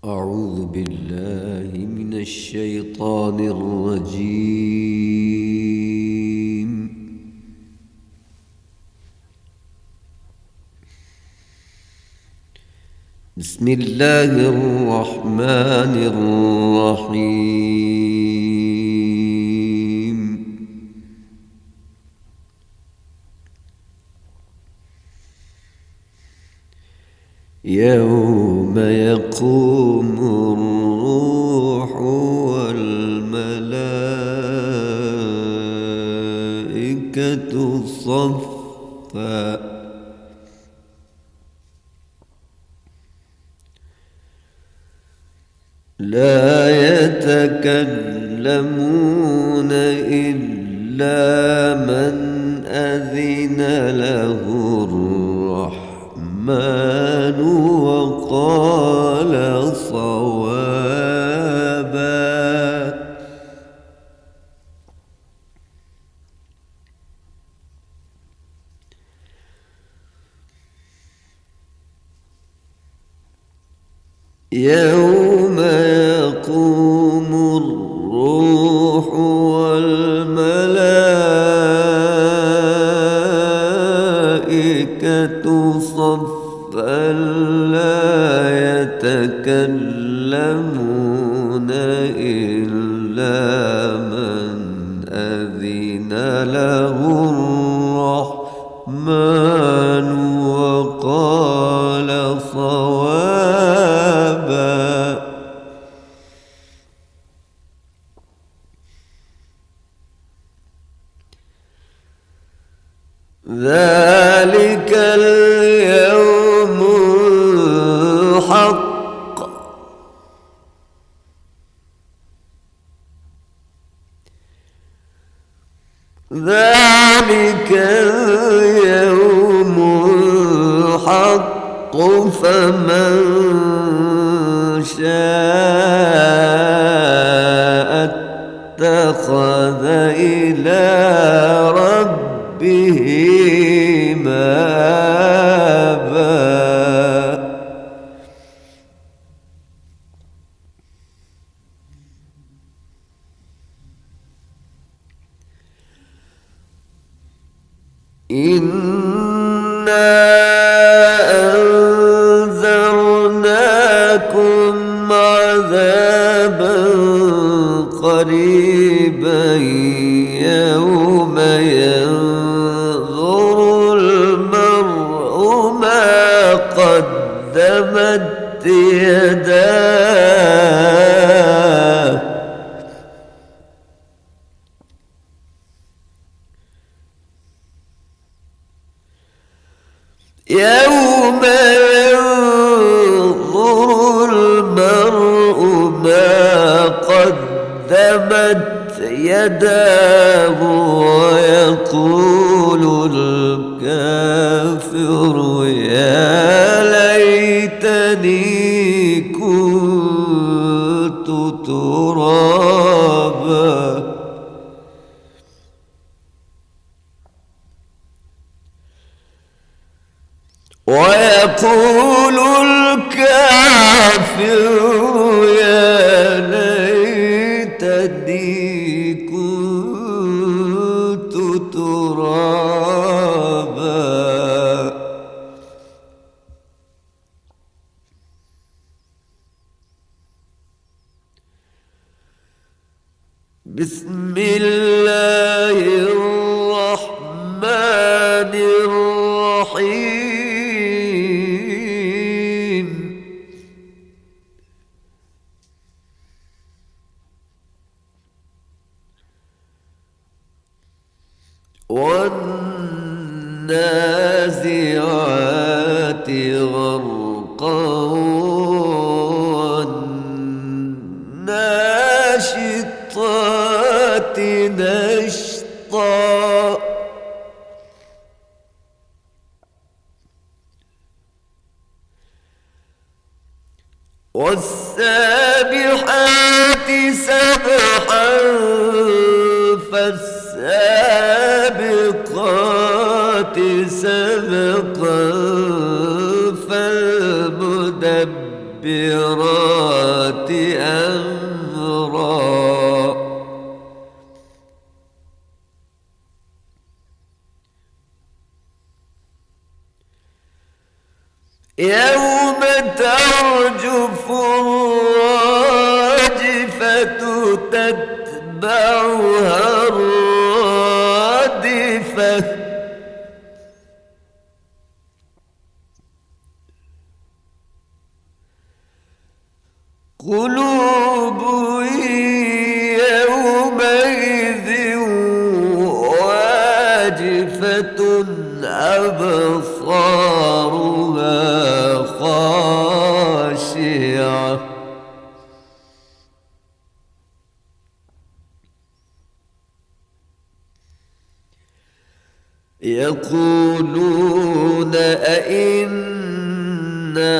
أعوذ بالله من الشيطان الرجيم. بسم الله الرحمن الرحيم. يوم يقوم الروح والملائكة صفا لا يتكلمون إلا من أذن له الرحمن وقال صوابا. يوم يقوم الروح والملائكة صفا لا يتكلمون إلا من أذن له الرحمن وقال صوابا. ذلك اليوم الحق ذلك اليوم الحق فمن شاء اتخذ إلى ربه مآبا. إنا أنذرناكم عذابا قريبا يوم ينظر المرء ما قدمت يداه يوم ينظر المرء ما قدمت يداه ويقول الكافر يا ليتني كنت ترابا. ويقول الكافر يا ليتني كنت ترابا. بسم الله الرحمن الرحيم. والنازعات غرقا والناشطات نشطا والسابحات سبحا فالسابقات سبقا فالمدبرات المدبرات أمرا يوم ترجف الراجفة تتبعها الرادفة قلوب يومئذ واجفة أبصارها خاشعة يقولون أئنا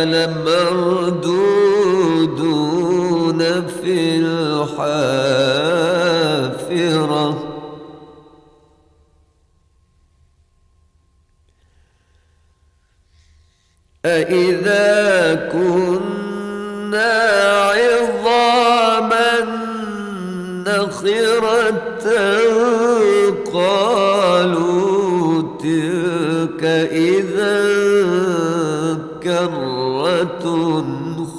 لمردودون في الحافرة أإذا كنا عظاما نخرة قالوا تلك إذا كرة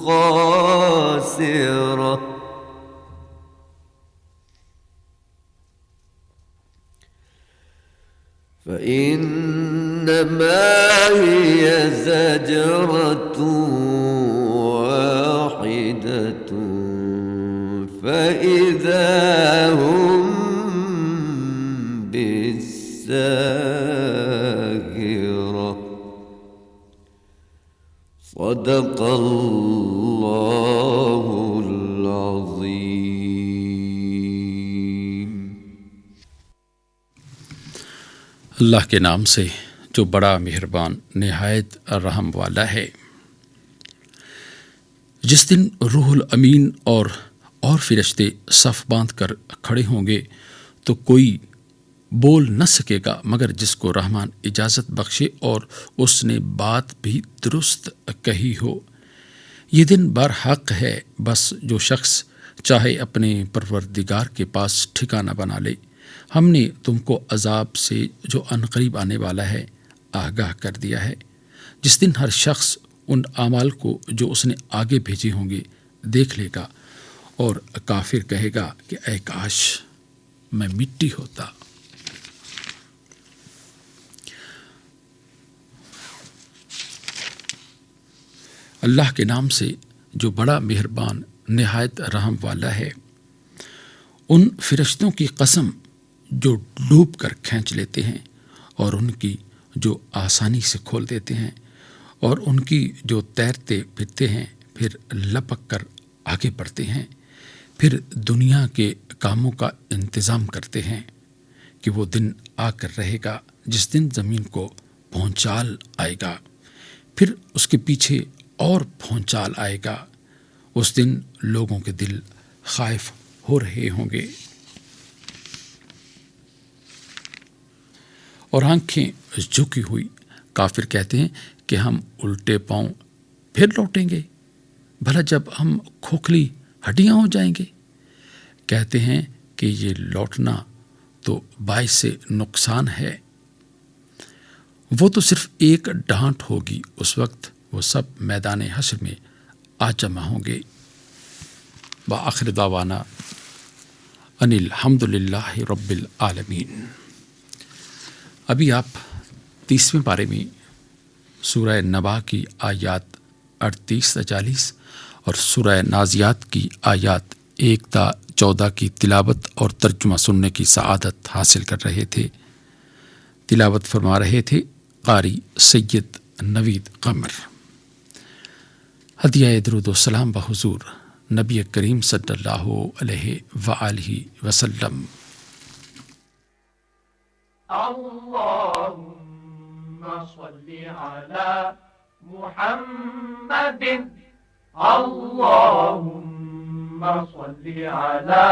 خاسرة فإنما هي زجرة واحدة فإذا هم بالساهرة صدق الله العظيم۔ اللہ کے نام سے جو بڑا مہربان نہایت رحم والا ہے۔ جس دن روح الامین اور فرشتے صف باندھ کر کھڑے ہوں گے تو کوئی بول نہ سکے گا مگر جس کو رحمان اجازت بخشے اور اس نے بات بھی درست کہی ہو۔ یہ دن برحق ہے، بس جو شخص چاہے اپنے پروردگار کے پاس ٹھکانہ بنا لے۔ ہم نے تم کو عذاب سے جو عنقریب آنے والا ہے آگاہ کر دیا ہے۔ جس دن ہر شخص ان اعمال کو جو اس نے آگے بھیجے ہوں گے دیکھ لے گا اور کافر کہے گا کہ اے کاش میں مٹی ہوتا۔ اللہ کے نام سے جو بڑا مہربان نہایت رحم والا ہے۔ ان فرشتوں کی قسم جو ڈوب کر کھینچ لیتے ہیں اور ان کی جو آسانی سے کھول دیتے ہیں اور ان کی جو تیرتے پھرتے ہیں پھر لپک کر آگے بڑھتے ہیں، پھر دنیا کے کاموں کا انتظام کرتے ہیں کہ وہ دن آ کر رہے گا جس دن زمین کو بھونچال آئے گا، پھر اس کے پیچھے اور بھونچال آئے گا۔ اس دن لوگوں کے دل خائف ہو رہے ہوں گے اور آنکھیں جھکی ہوئی۔ کافر کہتے ہیں کہ ہم الٹے پاؤں پھر لوٹیں گے، بھلا جب ہم کھوکھلی ہڈیاں ہو جائیں گے۔ کہتے ہیں کہ یہ لوٹنا تو باعث نقصان ہے، وہ تو صرف ایک ڈانٹ ہوگی، اس وقت وہ سب میدان حشر میں آ جمع ہوں گے۔ وآخر دعوانا ان الحمد للہ رب العالمین۔ ابھی آپ 30ویں پارے میں سورہ نبا کی آیات 38 تا 40 اور سورہ نازیات کی آیات 1 تا 14 کی تلاوت اور ترجمہ سننے کی سعادت حاصل کر رہے تھے۔ تلاوت فرما رہے تھے قاری سید نوید قمر۔ ہدیہ درود و سلام بحضور نبی کریم صلی اللہ علیہ وآلہ وسلم۔ اللهم صل على محمد اللهم صل على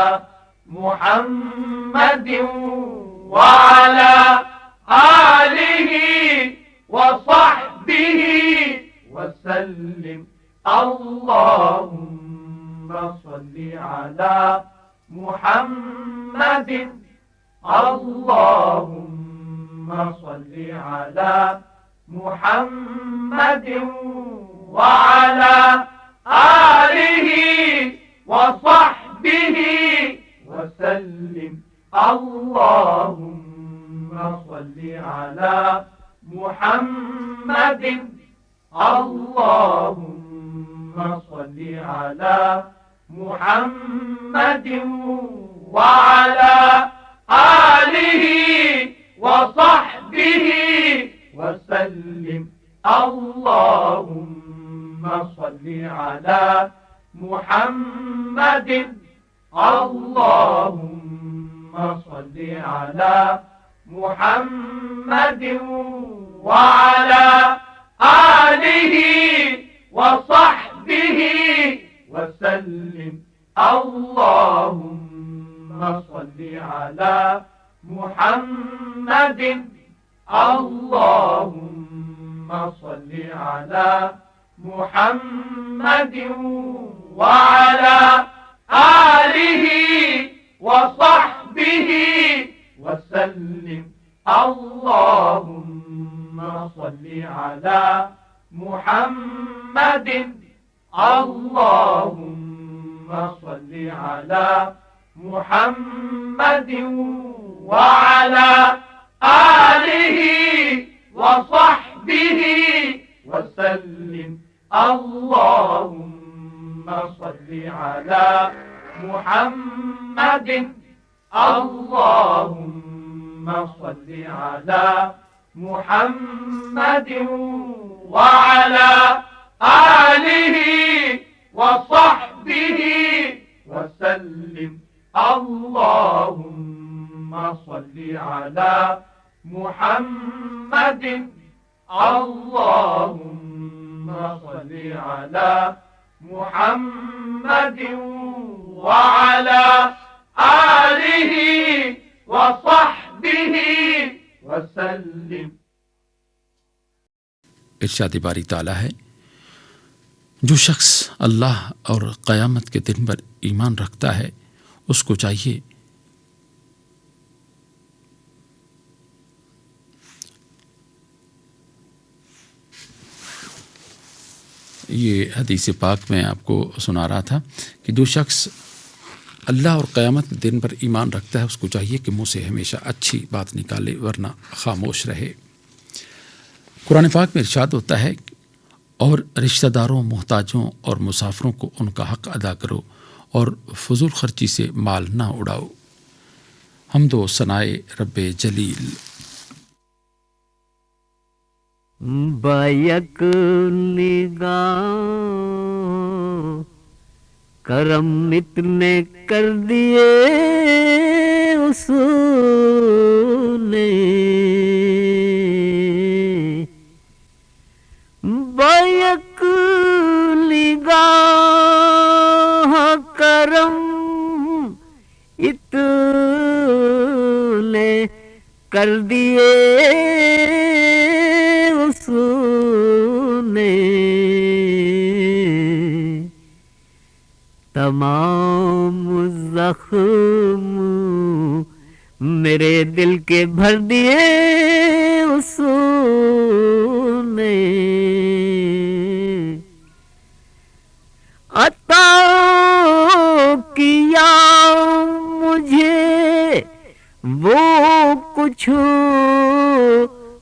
محمد وعلى آله وصحبه وسلم اللهم صل على محمد اللهم صل على محمد وعلى آله وصحبه وسلم اللهم صل على محمد اللهم صل على محمد وعلى آله وصحبه وسلم اللهم صل على محمد اللهم صل على محمد وعلى آله وصحبه وسلم اللهم صل على محمد اللهم صل على محمد وعلى آله وصحبه وسلم اللهم صل على محمد اللهم صل على محمد وعلى آله وصحبه وسلم اللهم صل على محمد اللهم صل على محمد وعلى آله وصحبه وسلم اللهم صل على محمد اللهم صل على محمد وعلى آله وصحبه وسلم. ارشاد باری تعالیٰ ہے، جو شخص اللہ اور قیامت کے دن پر ایمان رکھتا ہے اس کو چاہیے یہ حدیث پاک میں آپ کو سنا رہا تھا کہ جو شخص اللہ اور قیامت کے دن پر ایمان رکھتا ہے اس کو چاہیے کہ منہ سے ہمیشہ اچھی بات نکالے ورنہ خاموش رہے. قرآن پاک میں ارشاد ہوتا ہے اور رشتہ داروں، محتاجوں اور مسافروں کو ان کا حق ادا کرو اور فضول خرچی سے مال نہ اڑاؤ. حمد و ثنائے رب جلیل. بیک نگاہ کرم اتنے کر دیے اس نے، بیک نگاہ کرم اتنے کر دیے اس نے، تمام زخم میرے دل کے بھر دیے اس نے، عطا کیا مجھے وہ کچھ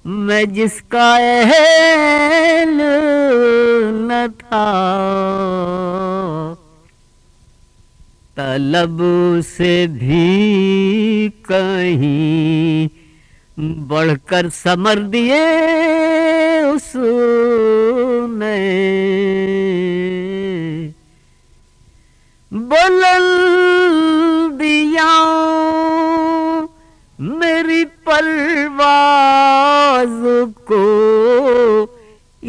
میں جس کا اہل نہ تھا، طلب سے بھی کہیں بڑھ کر ثمر دیے اس نے، بلندیاں میری پرواز کو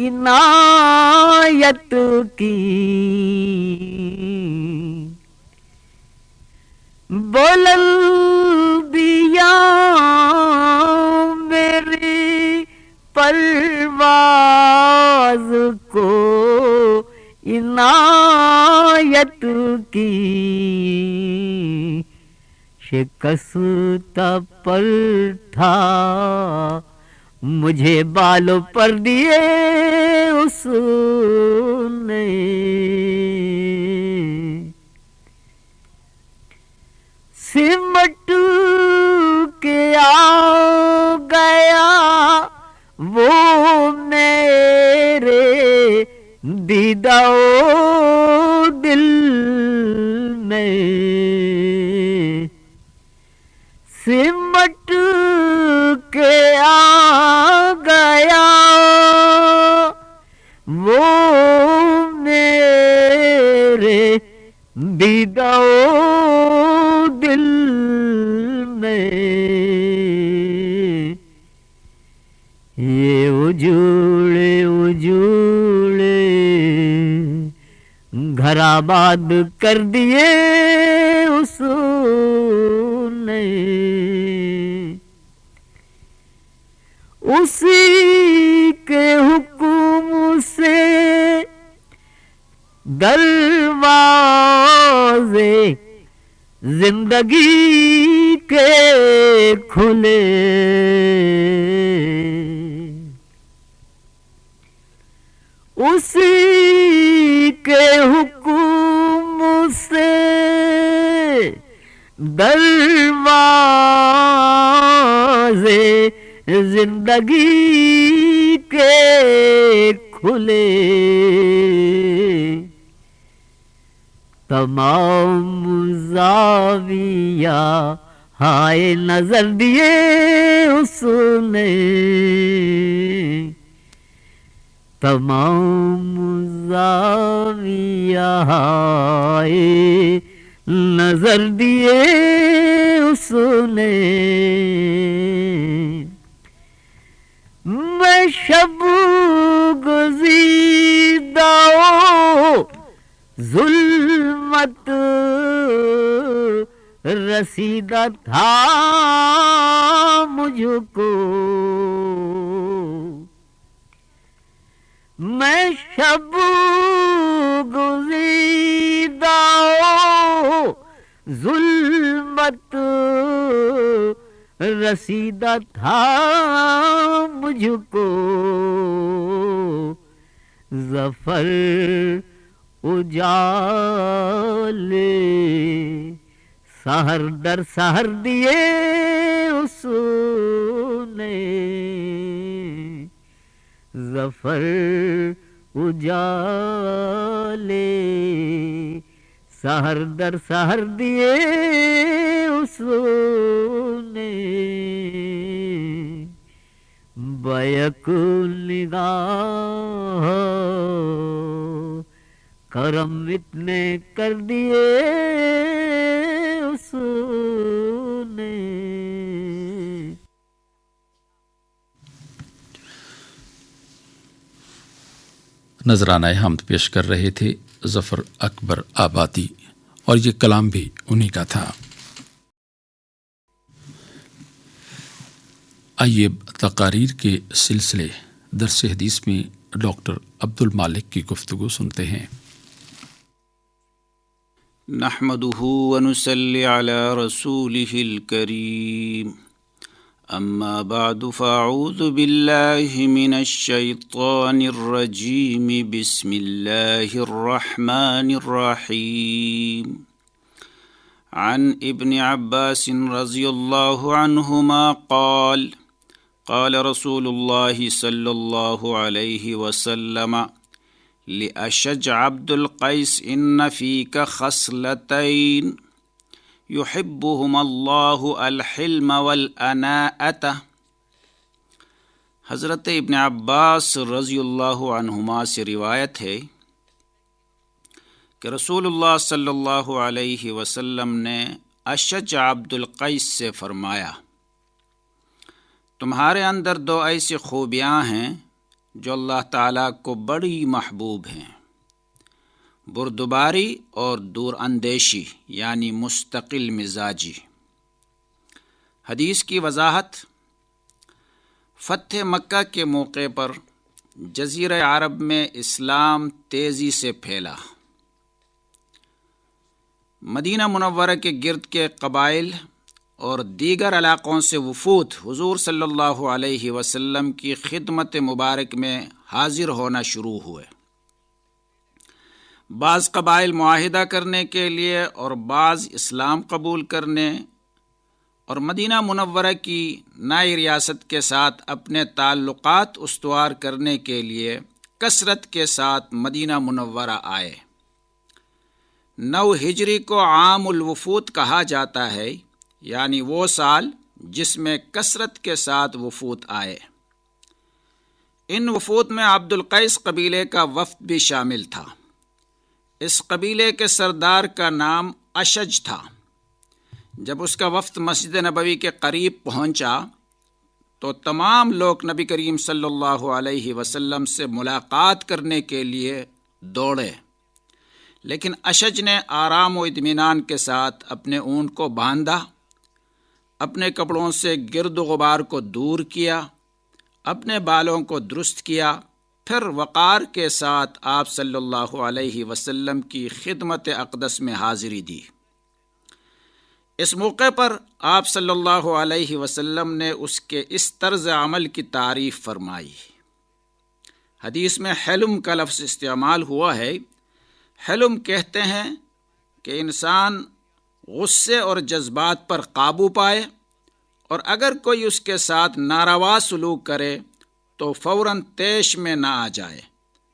عنایت کی، بلندیاں میری پرواز کو عنایت کی شکستہ پر تھا، مجھے بالوں پر دیے اس نے، سمٹ کے آ گیا وہ میرے دیدہ دل میں، سمٹ کے آ گیا وہ میرے دیدہ دل میں، یہ اجوڑے اجوڑے گھر آباد کر دیے اس نے، اسی کے حکم سے دروازے زندگی کے کھلے، اسی کے حکم سے دروازے زندگی کے کھلے، تمام زاویہ ہائے نظر دیے اس نے، تمام زاویہ ہائے نظر دیے اس نے، میں شب گزیدہ ظلمت رسیدہ تھا مجھ کو، میں شب گزیدہ ظلمت رسیدہ تھا مجھ کو، ظفر اجالے سحر در سحر دیے اس نے، ظفر اجالے سحر در سحر دیے اس نے، بیک نگاہ کرم اتنے کر دیے اس نے۔ نذرانہ حمد پیش کر رہے تھے ظفر اکبر آبادی، اور یہ کلام بھی انہی کا تھا۔ آئیے تقاریر کے سلسلے درس حدیث میں ڈاکٹر عبد المالک کی گفتگو سنتے ہیں۔ نحمده ونصلي على رسوله الكريم، أما بعد فأعوذ بالله من الشيطان الرجيم، بسم الله الرحمن الرحيم، عن ابن عباس رضي الله عنهما قال قال رسول الله صلى الله عليه وسلم لأشج عبد القيس إن فيك خصلتين يحبهما الله الحلم والأناءة۔ حضرت ابن عباس رضی اللہ عنہما سے روایت ہے کہ رسول اللہ صلی اللہ علیہ وسلم نے اشج عبد القیس سے فرمایا، تمہارے اندر دو ایسی خوبیاں ہیں جو اللہ تعالیٰ کو بڑی محبوب ہیں، بردباری اور دور اندیشی یعنی مستقل مزاجی۔ حدیث کی وضاحت، فتح مکہ کے موقع پر جزیرہ عرب میں اسلام تیزی سے پھیلا، مدینہ منورہ کے گرد کے قبائل اور دیگر علاقوں سے وفود حضور صلی اللہ علیہ وسلم کی خدمت مبارک میں حاضر ہونا شروع ہوئے۔ بعض قبائل معاہدہ کرنے کے لیے اور بعض اسلام قبول کرنے اور مدینہ منورہ کی نئی ریاست کے ساتھ اپنے تعلقات استوار کرنے کے لیے کثرت کے ساتھ مدینہ منورہ آئے۔ 9 ہجری کو عام الوفود کہا جاتا ہے، یعنی وہ سال جس میں کثرت کے ساتھ وفود آئے۔ ان وفود میں عبد القیس قبیلے کا وفد بھی شامل تھا۔ اس قبیلے کے سردار کا نام اشج تھا۔ جب اس کا وفد مسجد نبوی کے قریب پہنچا تو تمام لوگ نبی کریم صلی اللہ علیہ وسلم سے ملاقات کرنے کے لیے دوڑے، لیکن اشج نے آرام و اطمینان کے ساتھ اپنے اونٹ کو باندھا، اپنے کپڑوں سے گرد و غبار کو دور کیا، اپنے بالوں کو درست کیا، پھر وقار کے ساتھ آپ صلی اللہ علیہ وسلم کی خدمت اقدس میں حاضری دی۔ اس موقع پر آپ صلی اللہ علیہ وسلم نے اس کے اس طرز عمل کی تعریف فرمائی۔ حدیث میں حلم کا لفظ استعمال ہوا ہے۔ حلم کہتے ہیں کہ انسان غصے اور جذبات پر قابو پائے، اور اگر کوئی اس کے ساتھ ناروا سلوک کرے تو فوراً طیش میں نہ آ جائے،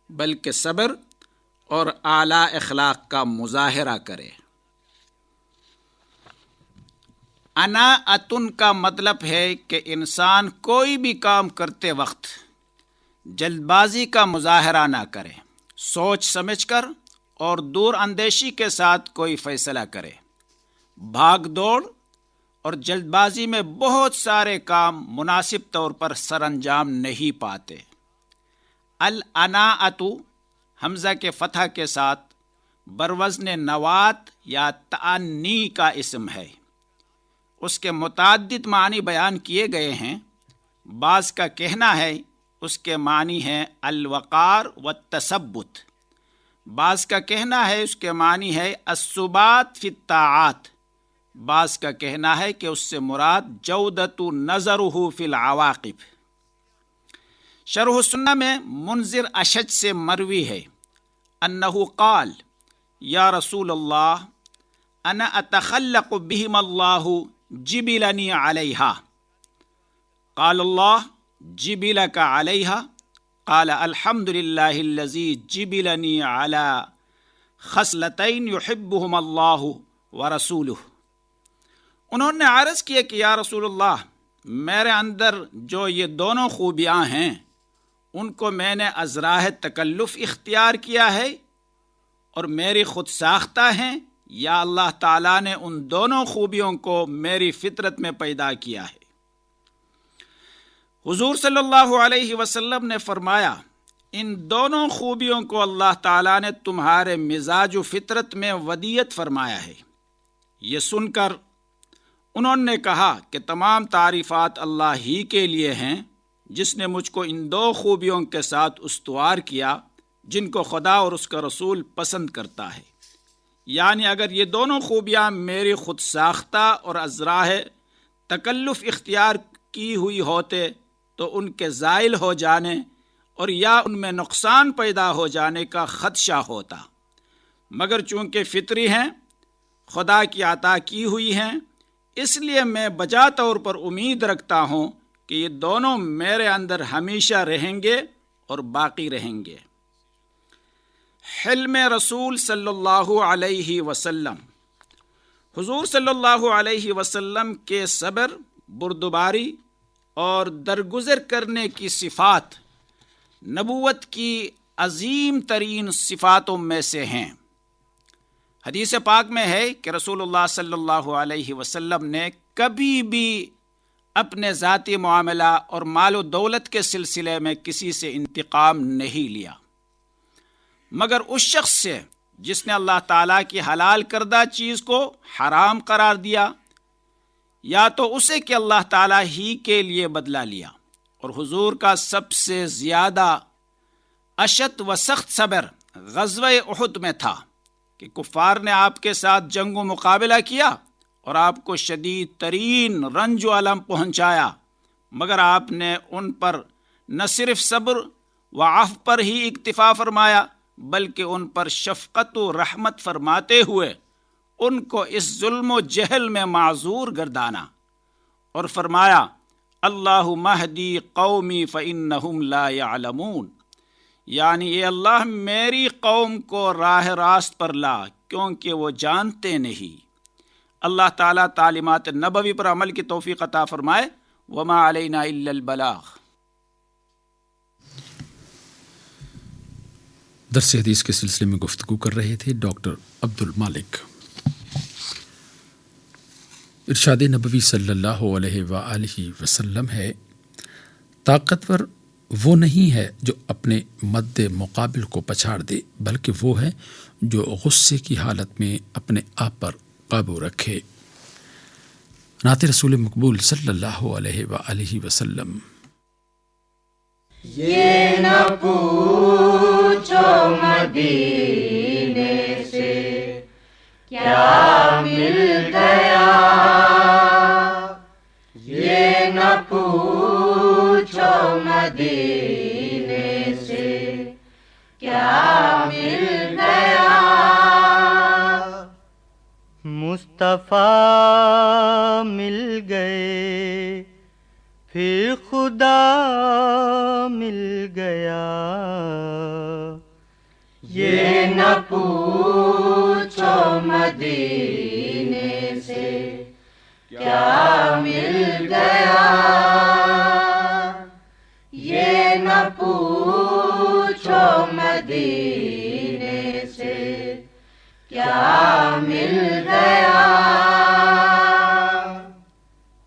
بلکہ صبر اور اعلیٰ اخلاق کا مظاہرہ کرے۔ اناعتن کا مطلب ہے کہ انسان کوئی بھی کام کرتے وقت جلد بازی کا مظاہرہ نہ کرے، سوچ سمجھ کر اور دور اندیشی کے ساتھ کوئی فیصلہ کرے۔ بھاگ دوڑ اور جلد بازی میں بہت سارے کام مناسب طور پر سر انجام نہیں پاتے۔ الاناعت حمزہ کے فتح کے ساتھ بروزن نوات یا تعنی کا اسم ہے۔ اس کے متعدد معنی بیان کیے گئے ہیں۔ بعض کا کہنا ہے اس کے معنی ہیں الوقار والتثبت، بعض کا کہنا ہے اس کے معنی ہے الثبات فی الطاعات، بعض کا کہنا ہے کہ اس سے مراد جودت نظرہ فی العواقب۔ شرح السنہ میں منذر اشج سے مروی ہے انہ قال یا رسول اللہ انا اتخلق بہم اللہ جبلنی علیہا، قال اللہ جبلک علیہا، قال الحمد للہ الذی جبلنی علی خصلتین یحبہم اللہ ورسولہ۔ انہوں نے عرض کیا کہ یا رسول اللہ، میرے اندر جو یہ دونوں خوبیاں ہیں ان کو میں نے از راہ تکلف اختیار کیا ہے اور میری خود ساختہ ہیں، یا اللہ تعالیٰ نے ان دونوں خوبیوں کو میری فطرت میں پیدا کیا ہے۔ حضور صلی اللہ علیہ وسلم نے فرمایا ان دونوں خوبیوں کو اللہ تعالیٰ نے تمہارے مزاج و فطرت میں ودیت فرمایا ہے۔ یہ سن کر انہوں نے کہا کہ تمام تعریفات اللہ ہی کے لیے ہیں جس نے مجھ کو ان 2 خوبیوں کے ساتھ استوار کیا جن کو خدا اور اس کا رسول پسند کرتا ہے۔ یعنی اگر یہ دونوں خوبیاں میری خود ساختہ اور از راہ تکلف اختیار کی ہوئی ہوتے تو ان کے زائل ہو جانے اور یا ان میں نقصان پیدا ہو جانے کا خدشہ ہوتا، مگر چونکہ فطری ہیں، خدا کی عطا کی ہوئی ہیں، اس لیے میں بجا طور پر امید رکھتا ہوں کہ یہ دونوں میرے اندر ہمیشہ رہیں گے اور باقی رہیں گے۔ حلم رسول صلی اللہ علیہ وسلم، حضور صلی اللہ علیہ وسلم کے صبر، بردباری اور درگزر کرنے کی صفات نبوت کی عظیم ترین صفاتوں میں سے ہیں۔ حدیث پاک میں ہے کہ رسول اللہ صلی اللہ علیہ وسلم نے کبھی بھی اپنے ذاتی معاملہ اور مال و دولت کے سلسلے میں کسی سے انتقام نہیں لیا، مگر اس شخص سے جس نے اللہ تعالیٰ کی حلال کردہ چیز کو حرام قرار دیا، یا تو اسے کہ اللہ تعالیٰ ہی کے لیے بدلہ لیا۔ اور حضور کا سب سے زیادہ اشد و سخت صبر غزوہ احد میں تھا، کہ کفار نے آپ کے ساتھ جنگ و مقابلہ کیا اور آپ کو شدید ترین رنج و الم پہنچایا، مگر آپ نے ان پر نہ صرف صبر و عفو پر ہی اکتفا فرمایا بلکہ ان پر شفقت و رحمت فرماتے ہوئے ان کو اس ظلم و جہل میں معذور گردانا، اور فرمایا اللہ مہدی قومی فإنہم لا يعلمون، یعنی اے اللہ میری قوم کو راہ راست پر لا کیونکہ وہ جانتے نہیں۔ اللہ تعالیٰ تعلیمات نبوی پر عمل کی توفیق عطا فرمائے۔ وما علینا الا البلاغ۔ درس حدیث کے سلسلے میں گفتگو کر رہے تھے ڈاکٹر عبد المالک۔ ارشاد نبوی صلی اللہ علیہ وآلہ وسلم ہے، طاقتور وہ نہیں ہے جو اپنے مد مقابل کو پچھاڑ دے، بلکہ وہ ہے جو غصے کی حالت میں اپنے آپ پر قابو رکھے۔ نعت رسول مقبول صلی اللہ علیہ وآلہ وسلم۔ یہ نہ پوچھو مدینے سے کیا مل گیا، یہ نہ پوچھو مدینے سے کیا مل گیا، مصطفیٰ مل گئے پھر خدا مل گیا، یہ نہ پوچھو مدینے سے کیا مل گیا، یہ نہ پوچھو مدینے سے کیا مل گیا،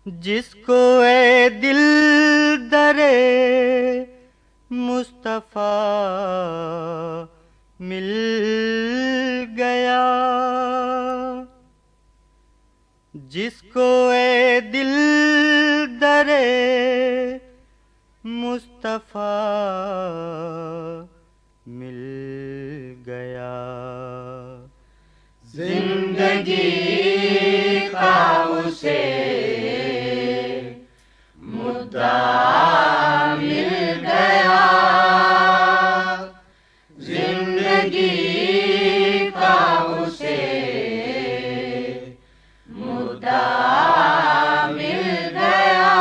جس کو اے دل درے مصطفیٰ مل گیا، جس کو اے دل درے مصطفیٰ مل گیا، زندگی کا اسے مدعا مل گیا، زندگی کا اسے مدعا مل گیا،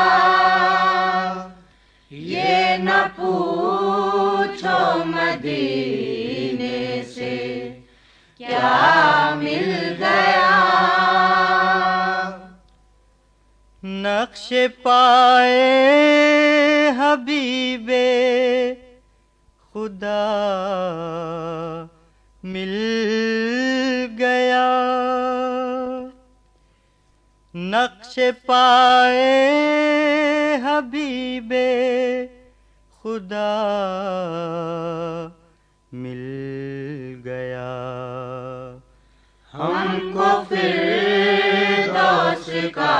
یہ نہ پوچھو مدینے سے کیا مل گیا، نقش پائے حبیب خدا مل گیا، نقش پائے حبیب خدا مل گیا، ہم کو فردوس کا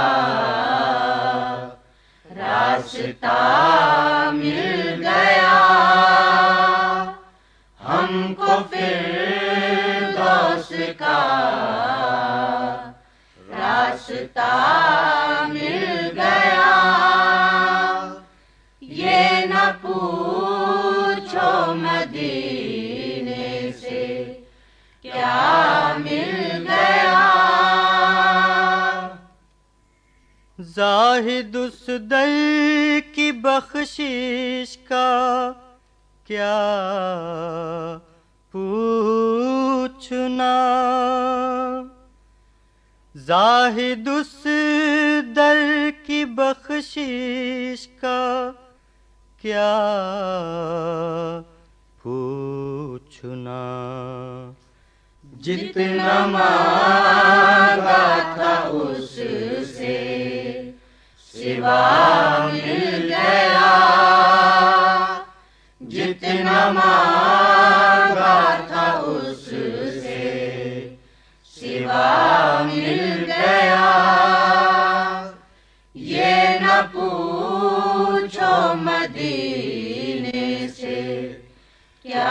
راستہ مل گیا، ہم کو فردوس کا راستہ مل گیا، یہ نہ پوچھو مدینے سے کیا مل گیا، زاہد اس در کی بخشش کا کیا پوچھنا، زاہد اس در کی بخشش کا کیا پوچھنا، جتنا مانگا تھا اس سے سوا مل گیا، جتنا مانگا تھا اس سے سوا مل گیا، یہ نہ پوچھو مدینے سے کیا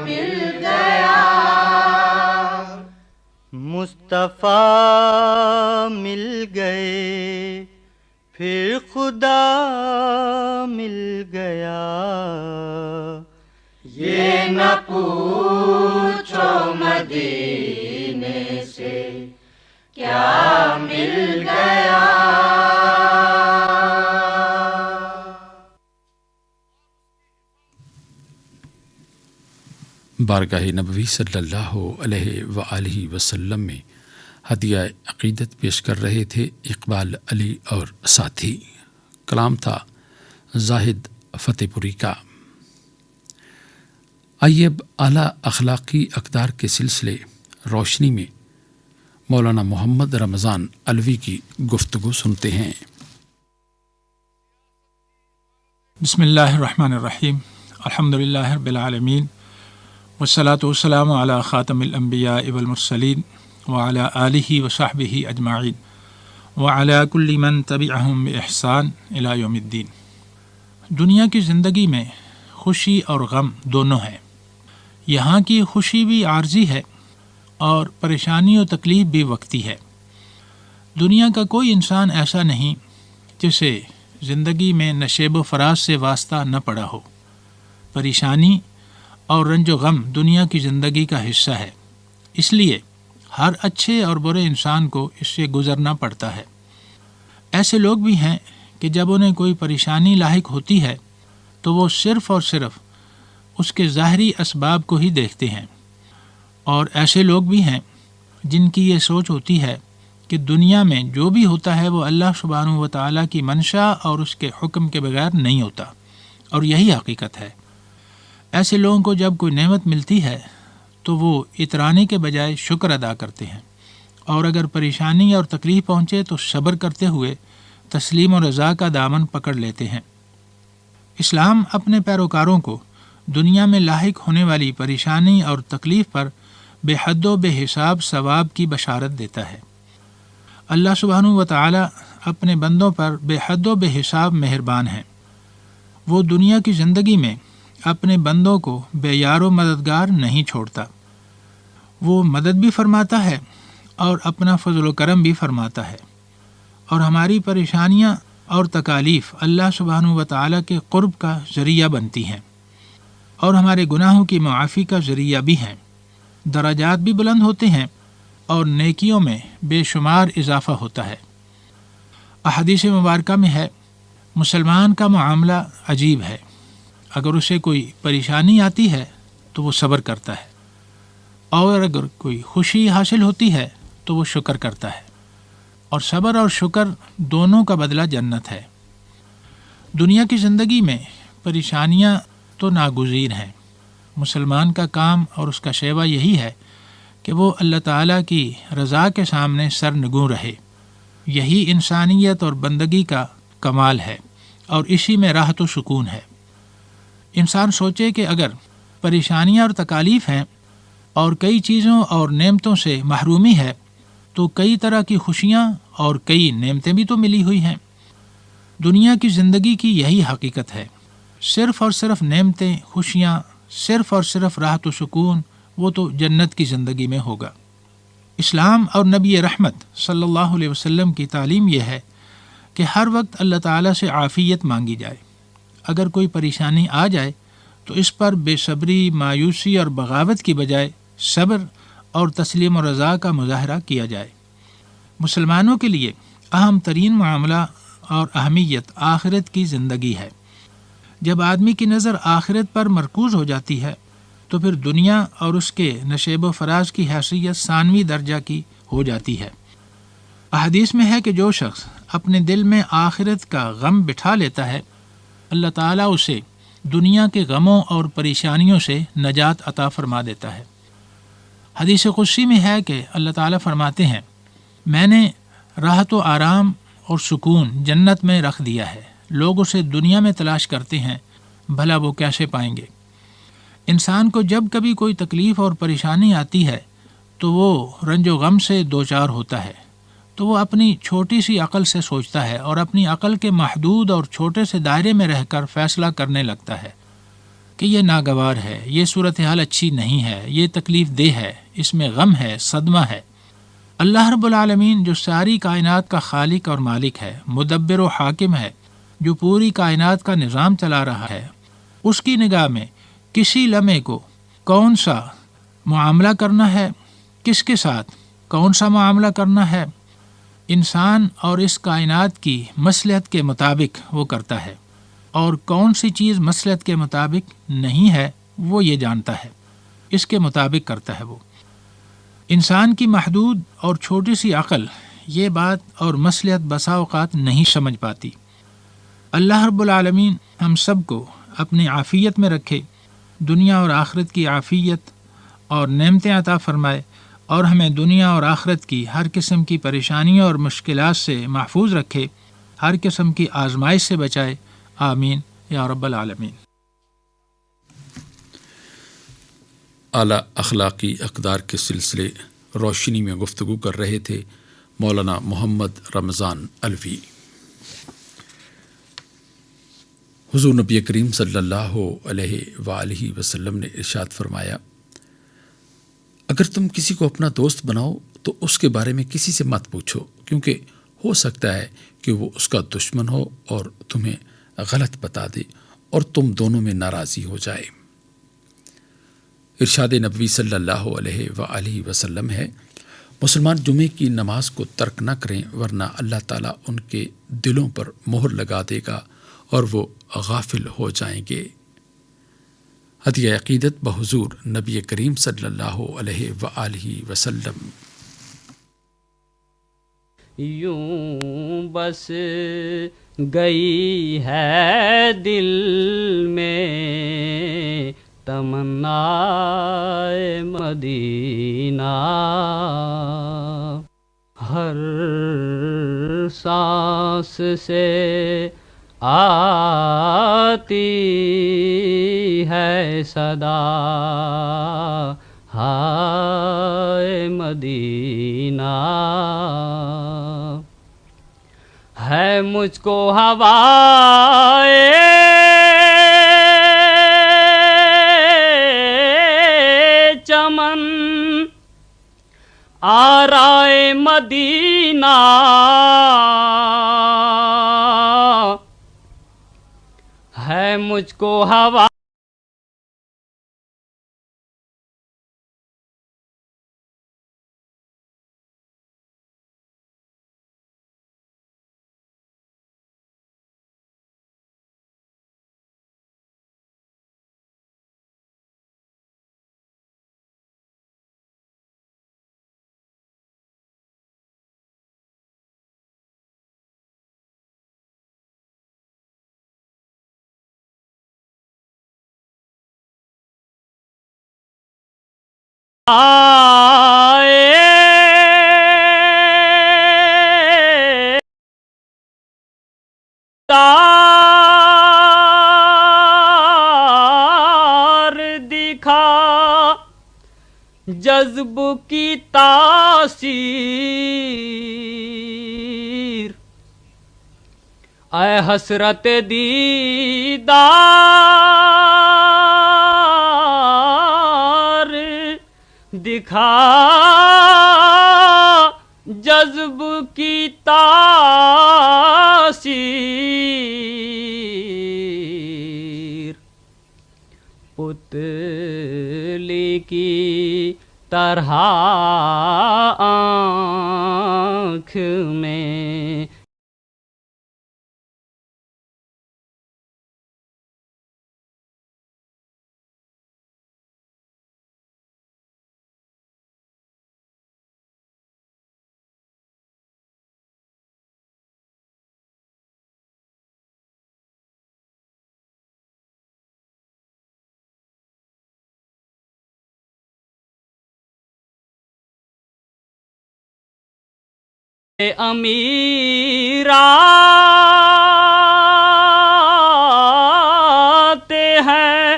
مل گیا، مصطفیٰ مل گئے پھر خدا مل گیا. یہ نہ پوچھو مدینے سے کیا مل گیا. بارگاہ نبوی صلی اللہ علیہ وآلہ وسلم میں ہدیہ عقیدت پیش کر رہے تھے اقبال علی اور ساتھی. کلام تھا زاہد فتح پوری کا. آئیے اب اعلیٰ اخلاقی اقدار کے سلسلے روشنی میں مولانا محمد رمضان علوی کی گفتگو سنتے ہیں. بسم اللہ الرحمن الرحیم. الحمدللہ رب العالمین والصلاة والسلام علی خاتم الانبیاء والمرسلین وعلی آلہ وصحبہ اجمعین وعلی کل من تبعہم بإحسان الی یوم الدین. دنیا کی زندگی میں خوشی اور غم دونوں ہیں. یہاں کی خوشی بھی عارضی ہے اور پریشانی و تکلیف بھی وقتی ہے. دنیا کا کوئی انسان ایسا نہیں جسے زندگی میں نشیب و فراز سے واسطہ نہ پڑا ہو. پریشانی اور رنج و غم دنیا کی زندگی کا حصہ ہے. اس لیے ہر اچھے اور برے انسان کو اس سے گزرنا پڑتا ہے. ایسے لوگ بھی ہیں کہ جب انہیں کوئی پریشانی لاحق ہوتی ہے تو وہ صرف اور صرف اس کے ظاہری اسباب کو ہی دیکھتے ہیں. اور ایسے لوگ بھی ہیں جن کی یہ سوچ ہوتی ہے کہ دنیا میں جو بھی ہوتا ہے وہ اللہ سبحانہ و تعالیٰ کی منشا اور اس کے حکم کے بغیر نہیں ہوتا، اور یہی حقیقت ہے. ایسے لوگوں کو جب کوئی نعمت ملتی ہے تو وہ اترانے کے بجائے شکر ادا کرتے ہیں، اور اگر پریشانی اور تکلیف پہنچے تو صبر کرتے ہوئے تسلیم و رضا کا دامن پکڑ لیتے ہیں. اسلام اپنے پیروکاروں کو دنیا میں لاحق ہونے والی پریشانی اور تکلیف پر بے حد و بے حساب ثواب کی بشارت دیتا ہے. اللہ سبحانہ و تعالی اپنے بندوں پر بے حد و بے حساب مہربان ہیں. وہ دنیا کی زندگی میں اپنے بندوں کو بے یار و مددگار نہیں چھوڑتا. وہ مدد بھی فرماتا ہے اور اپنا فضل و کرم بھی فرماتا ہے. اور ہماری پریشانیاں اور تکالیف اللہ سبحانہ و تعالیٰ کے قرب کا ذریعہ بنتی ہیں اور ہمارے گناہوں کی معافی کا ذریعہ بھی ہیں. درجات بھی بلند ہوتے ہیں اور نیکیوں میں بے شمار اضافہ ہوتا ہے. احادیث مبارکہ میں ہے مسلمان کا معاملہ عجیب ہے. اگر اسے کوئی پریشانی آتی ہے تو وہ صبر کرتا ہے، اور اگر کوئی خوشی حاصل ہوتی ہے تو وہ شکر کرتا ہے. اور صبر اور شکر دونوں کا بدلہ جنت ہے. دنیا کی زندگی میں پریشانیاں تو ناگزیر ہیں. مسلمان کا کام اور اس کا شیوہ یہی ہے کہ وہ اللہ تعالیٰ کی رضا کے سامنے سر نگوں رہے. یہی انسانیت اور بندگی کا کمال ہے، اور اسی میں راحت و سکون ہے. انسان سوچے کہ اگر پریشانیاں اور تکالیف ہیں اور کئی چیزوں اور نعمتوں سے محرومی ہے تو کئی طرح کی خوشیاں اور کئی نعمتیں بھی تو ملی ہوئی ہیں. دنیا کی زندگی کی یہی حقیقت ہے. صرف اور صرف نعمتیں، خوشیاں، صرف اور صرف راحت و سکون، وہ تو جنت کی زندگی میں ہوگا. اسلام اور نبی رحمت صلی اللہ علیہ وسلم کی تعلیم یہ ہے کہ ہر وقت اللہ تعالیٰ سے عافیت مانگی جائے. اگر کوئی پریشانی آ جائے تو اس پر بے صبری، مایوسی اور بغاوت کی بجائے صبر اور تسلیم و رضا کا مظاہرہ کیا جائے. مسلمانوں کے لیے اہم ترین معاملہ اور اہمیت آخرت کی زندگی ہے. جب آدمی کی نظر آخرت پر مرکوز ہو جاتی ہے تو پھر دنیا اور اس کے نشیب و فراز کی حیثیت ثانوی درجہ کی ہو جاتی ہے. احادیث میں ہے کہ جو شخص اپنے دل میں آخرت کا غم بٹھا لیتا ہے، اللہ تعالیٰ اسے دنیا کے غموں اور پریشانیوں سے نجات عطا فرما دیتا ہے. حدیث قدسی میں ہے کہ اللہ تعالیٰ فرماتے ہیں، میں نے راحت و آرام اور سکون جنت میں رکھ دیا ہے. لوگ اسے دنیا میں تلاش کرتے ہیں، بھلا وہ کیسے پائیں گے؟ انسان کو جب کبھی کوئی تکلیف اور پریشانی آتی ہے تو وہ رنج و غم سے دوچار ہوتا ہے، تو وہ اپنی چھوٹی سی عقل سے سوچتا ہے اور اپنی عقل کے محدود اور چھوٹے سے دائرے میں رہ کر فیصلہ کرنے لگتا ہے کہ یہ ناگوار ہے، یہ صورتحال اچھی نہیں ہے، یہ تکلیف دہ ہے، اس میں غم ہے، صدمہ ہے. اللہ رب العالمین جو ساری کائنات کا خالق اور مالک ہے، مدبر و حاکم ہے، جو پوری کائنات کا نظام چلا رہا ہے، اس کی نگاہ میں کسی لمحے کو کون سا معاملہ کرنا ہے، کس کے ساتھ کون سا معاملہ کرنا ہے، انسان اور اس کائنات کی مصلحت کے مطابق وہ کرتا ہے، اور کون سی چیز مصلحت کے مطابق نہیں ہے وہ یہ جانتا ہے، اس کے مطابق کرتا ہے وہ۔ انسان کی محدود اور چھوٹی سی عقل یہ بات اور مصلحت بسا اوقات نہیں سمجھ پاتی۔ اللہ رب العالمین ہم سب کو اپنی عافیت میں رکھے، دنیا اور آخرت کی عافیت اور نعمتیں عطا فرمائے، اور ہمیں دنیا اور آخرت کی ہر قسم کی پریشانیوں اور مشکلات سے محفوظ رکھے، ہر قسم کی آزمائش سے بچائے، آمین یا رب العالمین۔ اعلیٰ اخلاقی اقدار کے سلسلے روشنی میں گفتگو کر رہے تھے مولانا محمد رمضان الوی۔ حضور نبی کریم صلی اللہ علیہ وآلہ وسلم نے ارشاد فرمایا، اگر تم کسی کو اپنا دوست بناؤ تو اس کے بارے میں کسی سے مت پوچھو، کیونکہ ہو سکتا ہے کہ وہ اس کا دشمن ہو اور تمہیں غلط بتا دے اور تم دونوں میں ناراضی ہو جائے۔ ارشاد نبوی صلی اللہ علیہ وآلہ وسلم ہے، مسلمان جمعے کی نماز کو ترک نہ کریں، ورنہ اللہ تعالیٰ ان کے دلوں پر مہر لگا دے گا اور وہ غافل ہو جائیں گے۔ ہدیہ عقیدت بحضور نبی کریم صلی اللہ علیہ وآلہ وسلم۔ یوں بس گئی ہے دل میں تمنا مدینہ، ہر سانس سے آتی ہے صدا، ہائے مدینہ، ہے مجھ کو ہوائے چمن آرائے مدینہ، ہے مجھ کو ہوا تار دکھا جذب کی تاثیر، اے حسرت دیدار دکھا جذب کی تاثیر، پتلی کی طرح آنکھ میں امیر آتے ہیں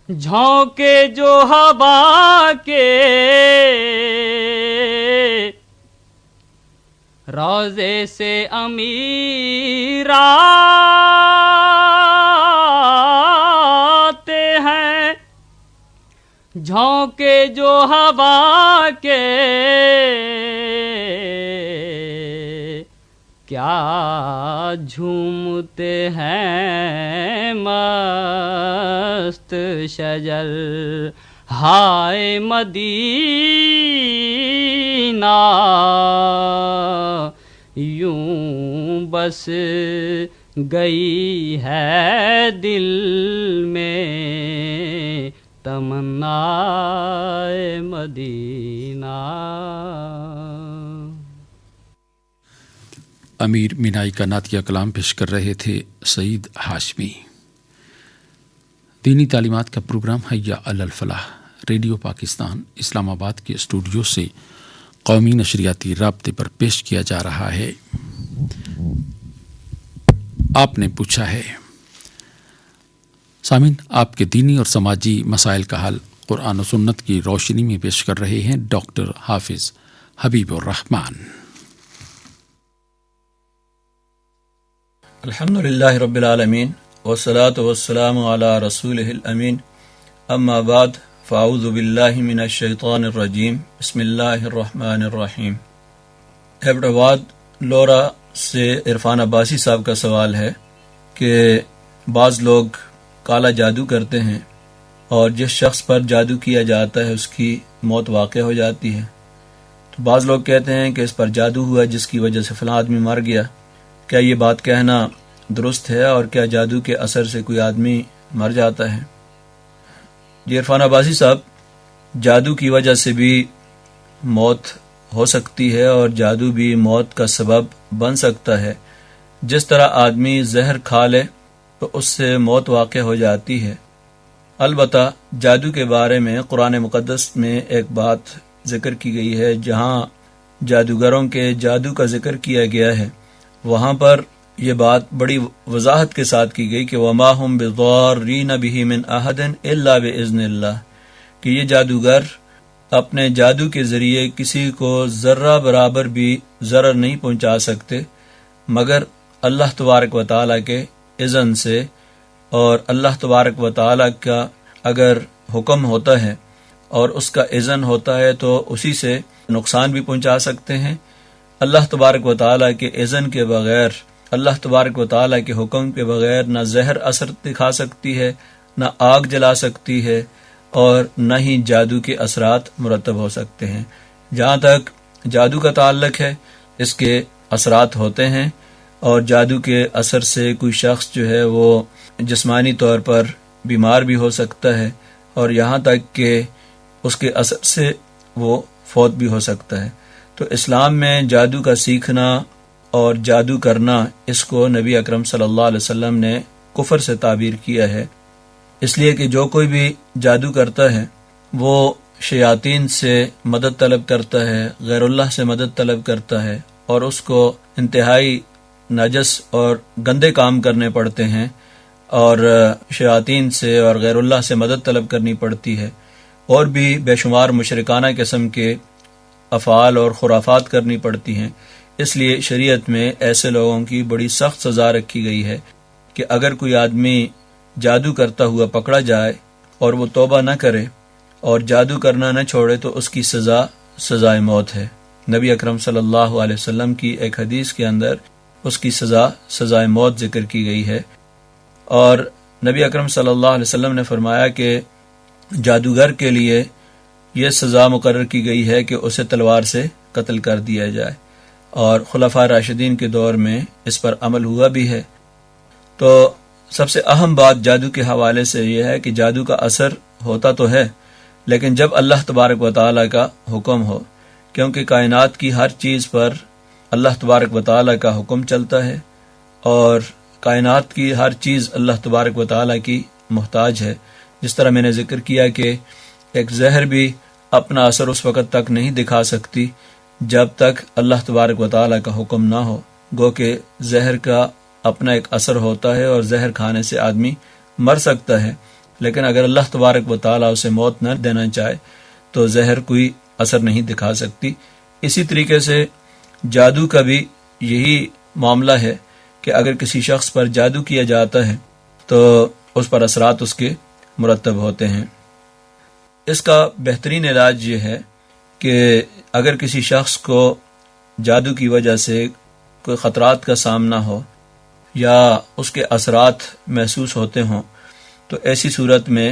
جھونکے جو ہوا کے، روضے سے امیر آتے ہیں جھونکے جو ہوا کے، جھومتے ہیں مست شجر ہائے مدینہ، یوں بس گئی ہے دل میں تمنا مدینہ۔ امیر مینائی کا نعتیہ کلام پیش کر رہے تھے سعید ہاشمی۔ دینی تعلیمات کا پروگرام حیا علی الفلاح ریڈیو پاکستان اسلام آباد کے اسٹوڈیو سے قومی نشریاتی رابطے پر پیش کیا جا رہا ہے۔ آپ نے پوچھا ہے، سامعین آپ کے دینی اور سماجی مسائل کا حل قرآن و سنت کی روشنی میں پیش کر رہے ہیں ڈاکٹر حافظ حبیب الرحمان۔ الحمدللہ رب العالمین والصلاة والسلام علی رسولہ الامین، اما بعد فاعوذ باللہ من الشیطان الرجیم، بسم اللہ الرحمن الرحیم۔ ایبٹ آباد لورا سے عرفان عباسی صاحب کا سوال ہے کہ بعض لوگ کالا جادو کرتے ہیں اور جس شخص پر جادو کیا جاتا ہے اس کی موت واقع ہو جاتی ہے، تو بعض لوگ کہتے ہیں کہ اس پر جادو ہوا جس کی وجہ سے فلاں آدمی مر گیا، کیا یہ بات کہنا درست ہے اور کیا جادو کے اثر سے کوئی آدمی مر جاتا ہے؟ جی عرفان عباسی صاحب، جادو کی وجہ سے بھی موت ہو سکتی ہے اور جادو بھی موت کا سبب بن سکتا ہے۔ جس طرح آدمی زہر کھا لے تو اس سے موت واقع ہو جاتی ہے۔ البتہ جادو کے بارے میں قرآن مقدس میں ایک بات ذکر کی گئی ہے، جہاں جادوگروں کے جادو کا ذکر کیا گیا ہے وہاں پر یہ بات بڑی وضاحت کے ساتھ کی گئی کہ وَمَا هُمْ بِضَارِّينَ بِهِ مِنْ أَحَدٍ إِلَّا بِإِذْنِ اللَّهِ، کہ یہ جادوگر اپنے جادو کے ذریعے کسی کو ذرہ برابر بھی ضرر نہیں پہنچا سکتے مگر اللہ تبارک و تعالیٰ کے اذن سے، اور اللہ تبارک و تعالیٰ کا اگر حکم ہوتا ہے اور اس کا اذن ہوتا ہے تو اسی سے نقصان بھی پہنچا سکتے ہیں۔ اللہ تبارک و تعالیٰ کے اذن کے بغیر، اللہ تبارک و تعالیٰ کے حکم کے بغیر نہ زہر اثر دکھا سکتی ہے، نہ آگ جلا سکتی ہے، اور نہ ہی جادو کے اثرات مرتب ہو سکتے ہیں۔ جہاں تک جادو کا تعلق ہے اس کے اثرات ہوتے ہیں، اور جادو کے اثر سے کوئی شخص جو ہے وہ جسمانی طور پر بیمار بھی ہو سکتا ہے، اور یہاں تک کہ اس کے اثر سے وہ فوت بھی ہو سکتا ہے۔ تو اسلام میں جادو کا سیکھنا اور جادو کرنا، اس کو نبی اکرم صلی اللہ علیہ وسلم نے کفر سے تعبیر کیا ہے، اس لیے کہ جو کوئی بھی جادو کرتا ہے وہ شیاطین سے مدد طلب کرتا ہے، غیر اللہ سے مدد طلب کرتا ہے، اور اس کو انتہائی نجس اور گندے کام کرنے پڑتے ہیں، اور شیاطین سے اور غیر اللہ سے مدد طلب کرنی پڑتی ہے، اور بھی بے شمار مشرکانہ قسم کے افعال اور خرافات کرنی پڑتی ہیں۔ اس لیے شریعت میں ایسے لوگوں کی بڑی سخت سزا رکھی گئی ہے کہ اگر کوئی آدمی جادو کرتا ہوا پکڑا جائے اور وہ توبہ نہ کرے اور جادو کرنا نہ چھوڑے تو اس کی سزا سزائے موت ہے۔ نبی اکرم صلی اللہ علیہ وسلم کی ایک حدیث کے اندر اس کی سزا سزائے موت ذکر کی گئی ہے، اور نبی اکرم صلی اللہ علیہ وسلم نے فرمایا کہ جادوگر کے لیے یہ سزا مقرر کی گئی ہے کہ اسے تلوار سے قتل کر دیا جائے، اور خلفاء راشدین کے دور میں اس پر عمل ہوا بھی ہے۔ تو سب سے اہم بات جادو کے حوالے سے یہ ہے کہ جادو کا اثر ہوتا تو ہے لیکن جب اللہ تبارک و تعالیٰ کا حکم ہو، کیونکہ کائنات کی ہر چیز پر اللہ تبارک و تعالیٰ کا حکم چلتا ہے، اور کائنات کی ہر چیز اللہ تبارک و تعالیٰ کی محتاج ہے۔ جس طرح میں نے ذکر کیا کہ ایک زہر بھی اپنا اثر اس وقت تک نہیں دکھا سکتی جب تک اللہ تبارک و تعالیٰ کا حکم نہ ہو، گو کہ زہر کا اپنا ایک اثر ہوتا ہے اور زہر کھانے سے آدمی مر سکتا ہے، لیکن اگر اللہ تبارک و تعالیٰ اسے موت نہ دینا چاہے تو زہر کوئی اثر نہیں دکھا سکتی۔ اسی طریقے سے جادو کا بھی یہی معاملہ ہے کہ اگر کسی شخص پر جادو کیا جاتا ہے تو اس پر اثرات اس کے مرتب ہوتے ہیں۔ اس کا بہترین علاج یہ ہے کہ اگر کسی شخص کو جادو کی وجہ سے کوئی خطرات کا سامنا ہو یا اس کے اثرات محسوس ہوتے ہوں تو ایسی صورت میں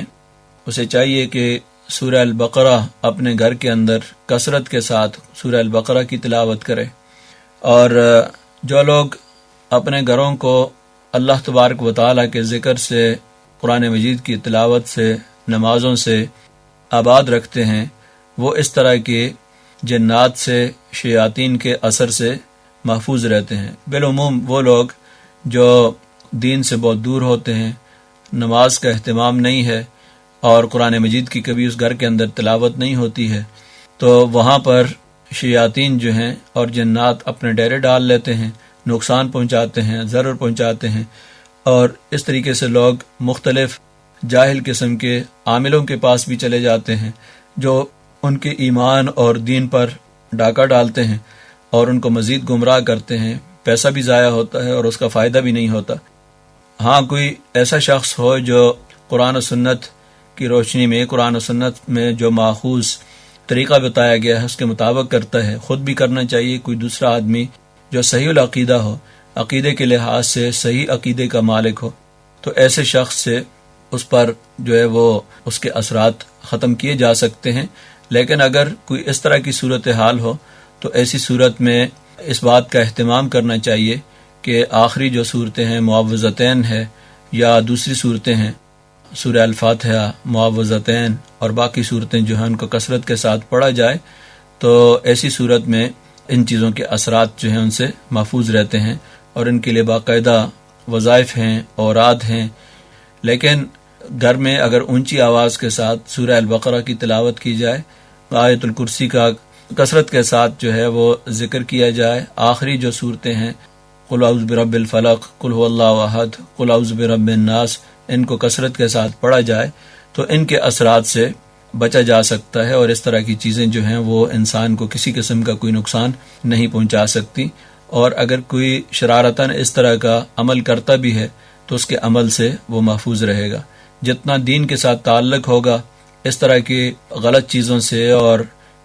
اسے چاہیے کہ سورہ البقرہ اپنے گھر کے اندر کثرت کے ساتھ سورہ البقرہ کی تلاوت کرے. اور جو لوگ اپنے گھروں کو اللہ تبارک و تعالیٰ کے ذکر سے، قرآن مجید کی تلاوت سے، نمازوں سے آباد رکھتے ہیں، وہ اس طرح کے جنات سے، شیاطین کے اثر سے محفوظ رہتے ہیں. بالعموم وہ لوگ جو دین سے بہت دور ہوتے ہیں، نماز کا اہتمام نہیں ہے اور قرآن مجید کی کبھی اس گھر کے اندر تلاوت نہیں ہوتی ہے، تو وہاں پر شیاطین جو ہیں اور جنات اپنے ڈیرے ڈال لیتے ہیں، نقصان پہنچاتے ہیں، ضرر پہنچاتے ہیں. اور اس طریقے سے لوگ مختلف جاہل قسم کے عاملوں کے پاس بھی چلے جاتے ہیں جو ان کے ایمان اور دین پر ڈاکہ ڈالتے ہیں اور ان کو مزید گمراہ کرتے ہیں. پیسہ بھی ضائع ہوتا ہے اور اس کا فائدہ بھی نہیں ہوتا. ہاں کوئی ایسا شخص ہو جو قرآن و سنت کی روشنی میں، قرآن و سنت میں جو ماخوذ طریقہ بتایا گیا ہے اس کے مطابق کرتا ہے، خود بھی کرنا چاہیے. کوئی دوسرا آدمی جو صحیح العقیدہ ہو، عقیدے کے لحاظ سے صحیح عقیدے کا مالک ہو، تو ایسے شخص سے اس پر جو ہے وہ اس کے اثرات ختم کیے جا سکتے ہیں. لیکن اگر کوئی اس طرح کی صورتحال ہو تو ایسی صورت میں اس بات کا اہتمام کرنا چاہیے کہ آخری جو صورتیں ہیں، معوذتین ہے یا دوسری صورتیں ہیں، سورہ الفاتحہ، معوذتین اور باقی صورتیں جو ہیں ان کو کثرت کے ساتھ پڑھا جائے تو ایسی صورت میں ان چیزوں کے اثرات جو ہیں ان سے محفوظ رہتے ہیں اور ان کے لیے باقاعدہ وظائف ہیں، اوراد ہیں. لیکن گھر میں اگر اونچی آواز کے ساتھ سورہ البقرہ کی تلاوت کی جائے، آیت الکرسی کا کثرت کے ساتھ جو ہے وہ ذکر کیا جائے، آخری جو صورتیں ہیں قل اعوذ برب الفلق، قل هو اللہ احد، قل اعوذ برب الناس، ان کو کثرت کے ساتھ پڑھا جائے تو ان کے اثرات سے بچا جا سکتا ہے اور اس طرح کی چیزیں جو ہیں وہ انسان کو کسی قسم کا کوئی نقصان نہیں پہنچا سکتی. اور اگر کوئی شرارتاً اس طرح کا عمل کرتا بھی ہے تو اس کے عمل سے وہ محفوظ رہے گا. جتنا دین کے ساتھ تعلق ہوگا اس طرح کی غلط چیزوں سے اور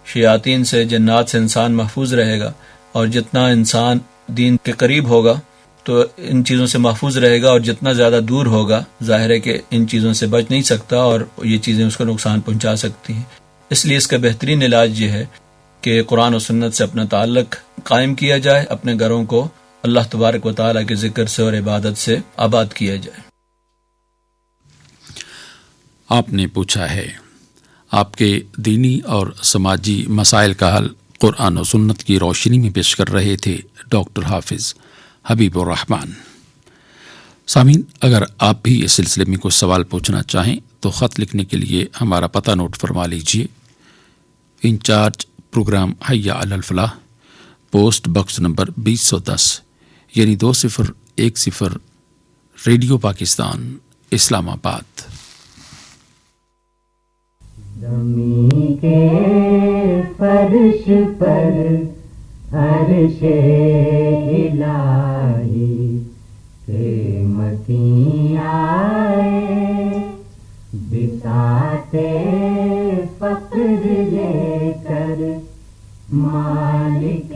شیاطین سے، جنات سے انسان محفوظ رہے گا، اور جتنا انسان دین کے قریب ہوگا تو ان چیزوں سے محفوظ رہے گا، اور جتنا زیادہ دور ہوگا ظاہر ہے کہ ان چیزوں سے بچ نہیں سکتا اور یہ چیزیں اس کو نقصان پہنچا سکتی ہیں. اس لیے اس کا بہترین علاج یہ ہے کہ قرآن و سنت سے اپنا تعلق قائم کیا جائے، اپنے گھروں کو اللہ تبارک و تعالیٰ کے ذکر سے اور عبادت سے آباد کیا جائے. آپ نے پوچھا ہے، آپ کے دینی اور سماجی مسائل کا حل قرآن و سنت کی روشنی میں پیش کر رہے تھے ڈاکٹر حافظ حبیب الرحمان. سامعین، اگر آپ بھی اس سلسلے میں کوئی سوال پوچھنا چاہیں تو خط لکھنے کے لیے ہمارا پتہ نوٹ فرما لیجیے. انچارج پروگرام حیا علی الفلاح، پوسٹ باکس نمبر 2010 یعنی 2010 ریڈیو پاکستان، اسلام آباد. زمین کے فرش پر عرش الہی سے متیں آئے، بساط فقر لے کر مالک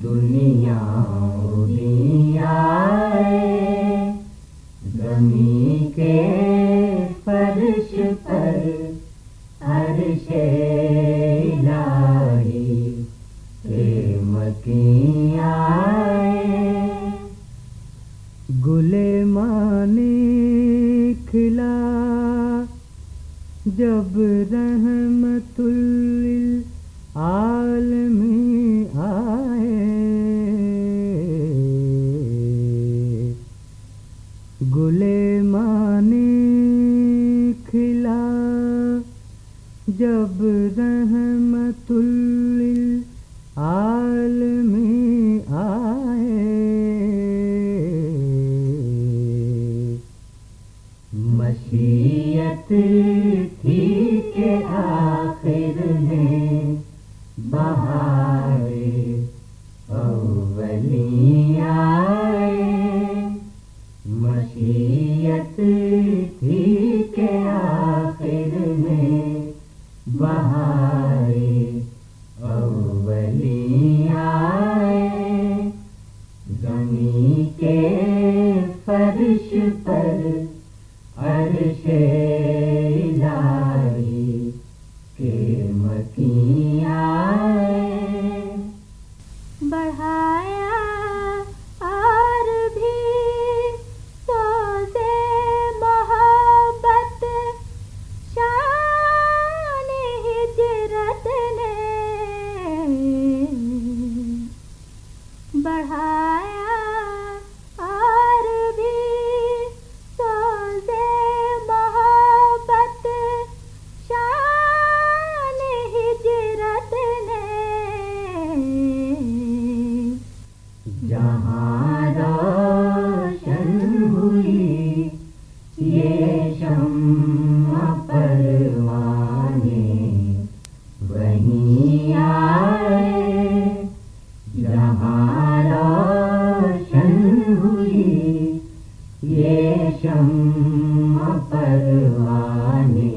دنیا اڑی آئے. زمین کے فرش پر عرش الہی کے متیں آئے. گل مانے کھلا جب رحمت للعالمین آئے. گل مانے کھلا جب رحمت للعالمین آئے. مشیت تھی کہ آخر میں بہار اولی آئے. مشیت تھی کہ آخر میں بہار اولی آئے. زمین کے وہیں آئے، بڑھایا اور بھی سوزے محبت شان ہجرت نے، بڑھایا اور بھی سوزے محبت شان ہجرت نے، جہاں روشن ہوئی یہ شمع پروانے وہیں آئے، جہاں روشن ہوئی یہ شمع پروانے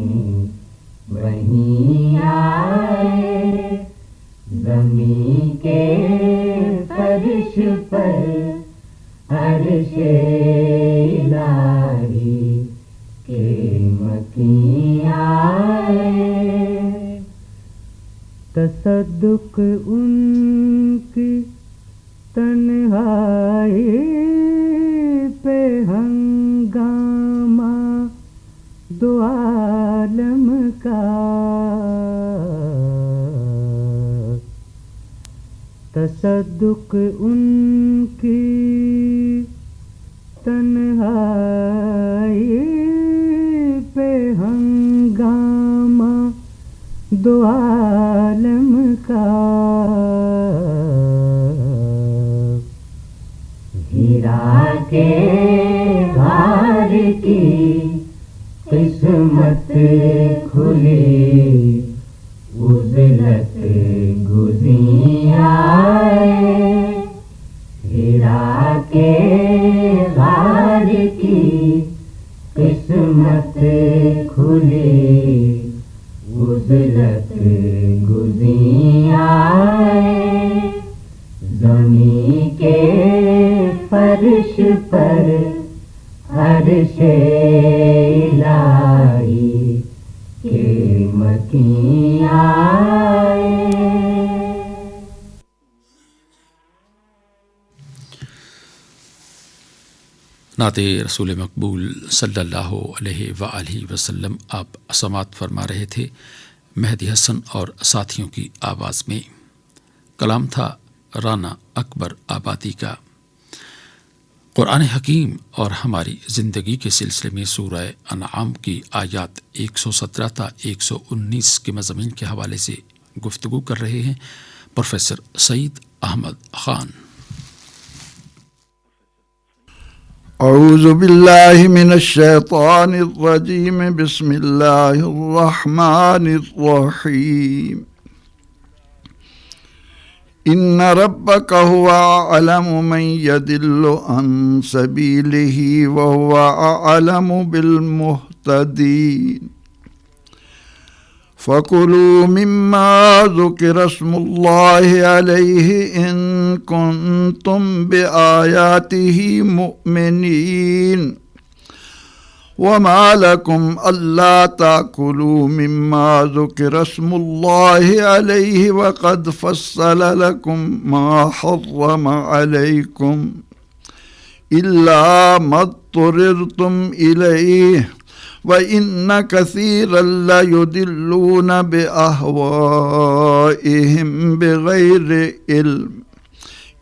وہیں آئے، زمین کے فرش پر عرش الہی کے مکیں آئے، تصدق ان کی تنہائی پہ ہنگامہ دو عالم کا، تصدق ان کی تنہائی پہ ہنگامہ دو عالم کا، ہیرا کے غار کی قسمت کھلی، عزلت گزیں آئے، ہیرا کے غار کی قسمت کھلی، عزلت گزیں آئے، زمین کے فرش پر عرش الہی کے مکیں آئے۔ نعت رسول مقبول صلی اللہ علیہ وآلہ وسلم آپ سماعت فرما رہے تھے مہدی حسن اور ساتھیوں کی آواز میں۔ کلام تھا رانا اکبر آبادی کا۔ قرآن حکیم اور ہماری زندگی کے سلسلے میں سورہ انعام کی آیات 117 تا 119 کے مضامین کے حوالے سے گفتگو کر رہے ہیں پروفیسر سعید احمد خان۔ اعوذ باللہ من الشیطان الرجیم، بسم اللہ الرحمن الرحیم۔ ان ربک هو اعلم من يضل عن سبیلہ وهو اعلم بالمہتدین۔ فَكُلُوا مِمَّا ذُكِرَ اسْمُ اللَّهِ عَلَيْهِ إِن كُنتُم بِآيَاتِهِ مُؤْمِنِينَ وَمَا لَكُمْ أَلَّا تَأْكُلُوا مِمَّا ذُكِرَ اسْمُ اللَّهِ عَلَيْهِ وَقَدْ فَصَّلَ لَكُم مَّا حَرَّمَ عَلَيْكُمْ إِلَّا مَا اضْطُرِرْتُمْ إِلَيْهِ وَإِنَّ كَثِيرًا لَيُضِلُّونَ بِأَهْوَائِهِمْ بِغَيْرِ عِلْمٍ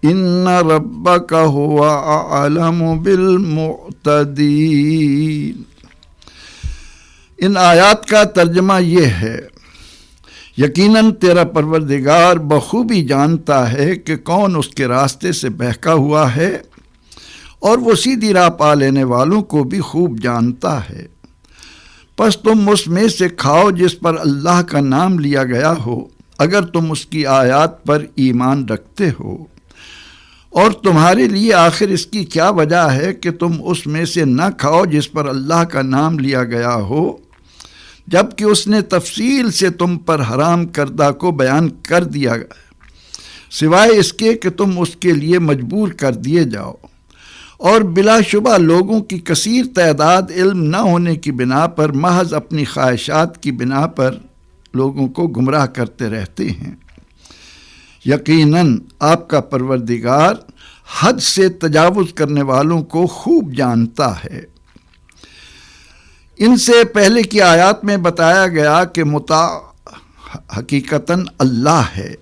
إِنَّ رَبَّكَ هُوَ أَعْلَمُ بِالْمُعْتَدِينَ۔ ان آیات کا ترجمہ یہ ہے، یقیناً تیرا پروردگار بخوبی جانتا ہے کہ کون اس کے راستے سے بہکا ہوا ہے، اور وہ سیدھی راہ پا لینے والوں کو بھی خوب جانتا ہے۔ پس تم اس میں سے کھاؤ جس پر اللہ کا نام لیا گیا ہو، اگر تم اس کی آیات پر ایمان رکھتے ہو۔ اور تمہارے لیے آخر اس کی کیا وجہ ہے کہ تم اس میں سے نہ کھاؤ جس پر اللہ کا نام لیا گیا ہو، جبکہ اس نے تفصیل سے تم پر حرام کردہ کو بیان کر دیا گیا، سوائے اس کے کہ تم اس کے لیے مجبور کر دیے جاؤ۔ اور بلا شبہ لوگوں کی کثیر تعداد علم نہ ہونے کی بنا پر، محض اپنی خواہشات کی بنا پر لوگوں کو گمراہ کرتے رہتے ہیں۔ یقیناً آپ کا پروردگار حد سے تجاوز کرنے والوں کو خوب جانتا ہے۔ ان سے پہلے کی آیات میں بتایا گیا کہ مطاع حقیقتاً اللہ ہے،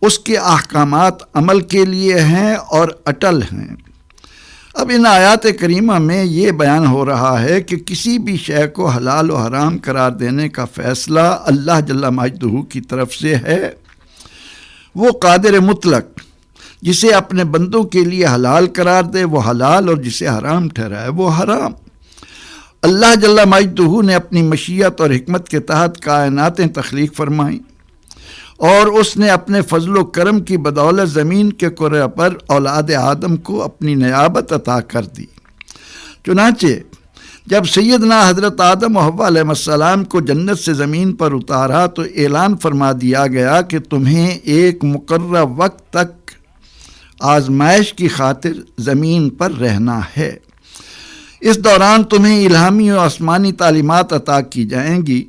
اس کے احکامات عمل کے لیے ہیں اور اٹل ہیں۔ اب ان آیات کریمہ میں یہ بیان ہو رہا ہے کہ کسی بھی شے کو حلال و حرام قرار دینے کا فیصلہ اللہ جل مجدہ کی طرف سے ہے۔ وہ قادر مطلق جسے اپنے بندوں کے لیے حلال قرار دے وہ حلال، اور جسے حرام ٹھہرائے وہ حرام۔ اللہ جل مجدہ نے اپنی مشیت اور حکمت کے تحت کائناتیں تخلیق فرمائیں، اور اس نے اپنے فضل و کرم کی بدولت زمین کے کرے پر اولاد آدم کو اپنی نیابت عطا کر دی۔ چنانچہ جب سیدنا حضرت آدم و حوا علیہ السلام کو جنت سے زمین پر اتارا تو اعلان فرما دیا گیا کہ تمہیں ایک مقررہ وقت تک آزمائش کی خاطر زمین پر رہنا ہے۔ اس دوران تمہیں الہامی و آسمانی تعلیمات عطا کی جائیں گی۔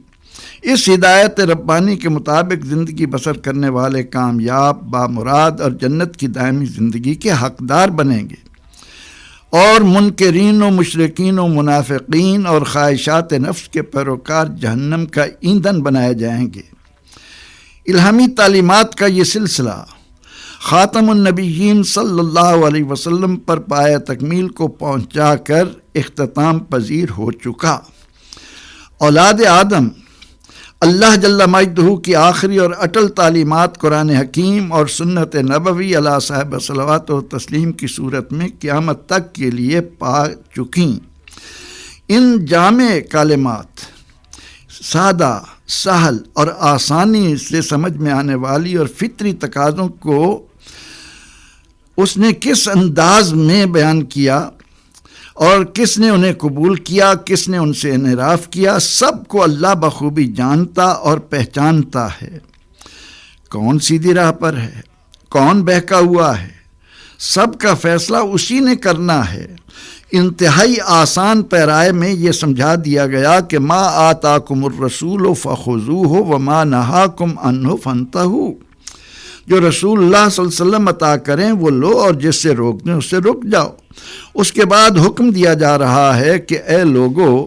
اس ہدایت ربانی کے مطابق زندگی بسر کرنے والے کامیاب، بامراد اور جنت کی دائمی زندگی کے حقدار بنیں گے، اور منکرین و مشرکین و منافقین اور خواہشات نفس کے پیروکار جہنم کا ایندھن بنائے جائیں گے۔ الہامی تعلیمات کا یہ سلسلہ خاتم النبیین صلی اللہ علیہ وسلم پر پایہ تکمیل کو پہنچا کر اختتام پذیر ہو چکا۔ اولاد آدم اللہ جل مجدہ کی آخری اور اٹل تعلیمات قرآن حکیم اور سنت نبوی علی صاحب صلوات و تسلیم کی صورت میں قیامت تک کے لیے پا چکیں۔ ان جامع کلمات سادہ، سہل اور آسانی سے سمجھ میں آنے والی اور فطری تقاضوں کو اس نے کس انداز میں بیان کیا اور کس نے انہیں قبول کیا، کس نے ان سے انحراف کیا، سب کو اللہ بخوبی جانتا اور پہچانتا ہے۔ کون سیدھی راہ پر ہے، کون بہکا ہوا ہے، سب کا فیصلہ اسی نے کرنا ہے۔ انتہائی آسان پیرائے میں یہ سمجھا دیا گیا کہ ما آتاکم الرسول فخذوہ وما نہاکم عنہ فانتہوا، جو رسول اللہ صلی اللہ علیہ وسلم عطا کریں وہ لو، اور جس سے روک دیں اس سے رک جاؤ۔ اس کے بعد حکم دیا جا رہا ہے کہ اے لوگو،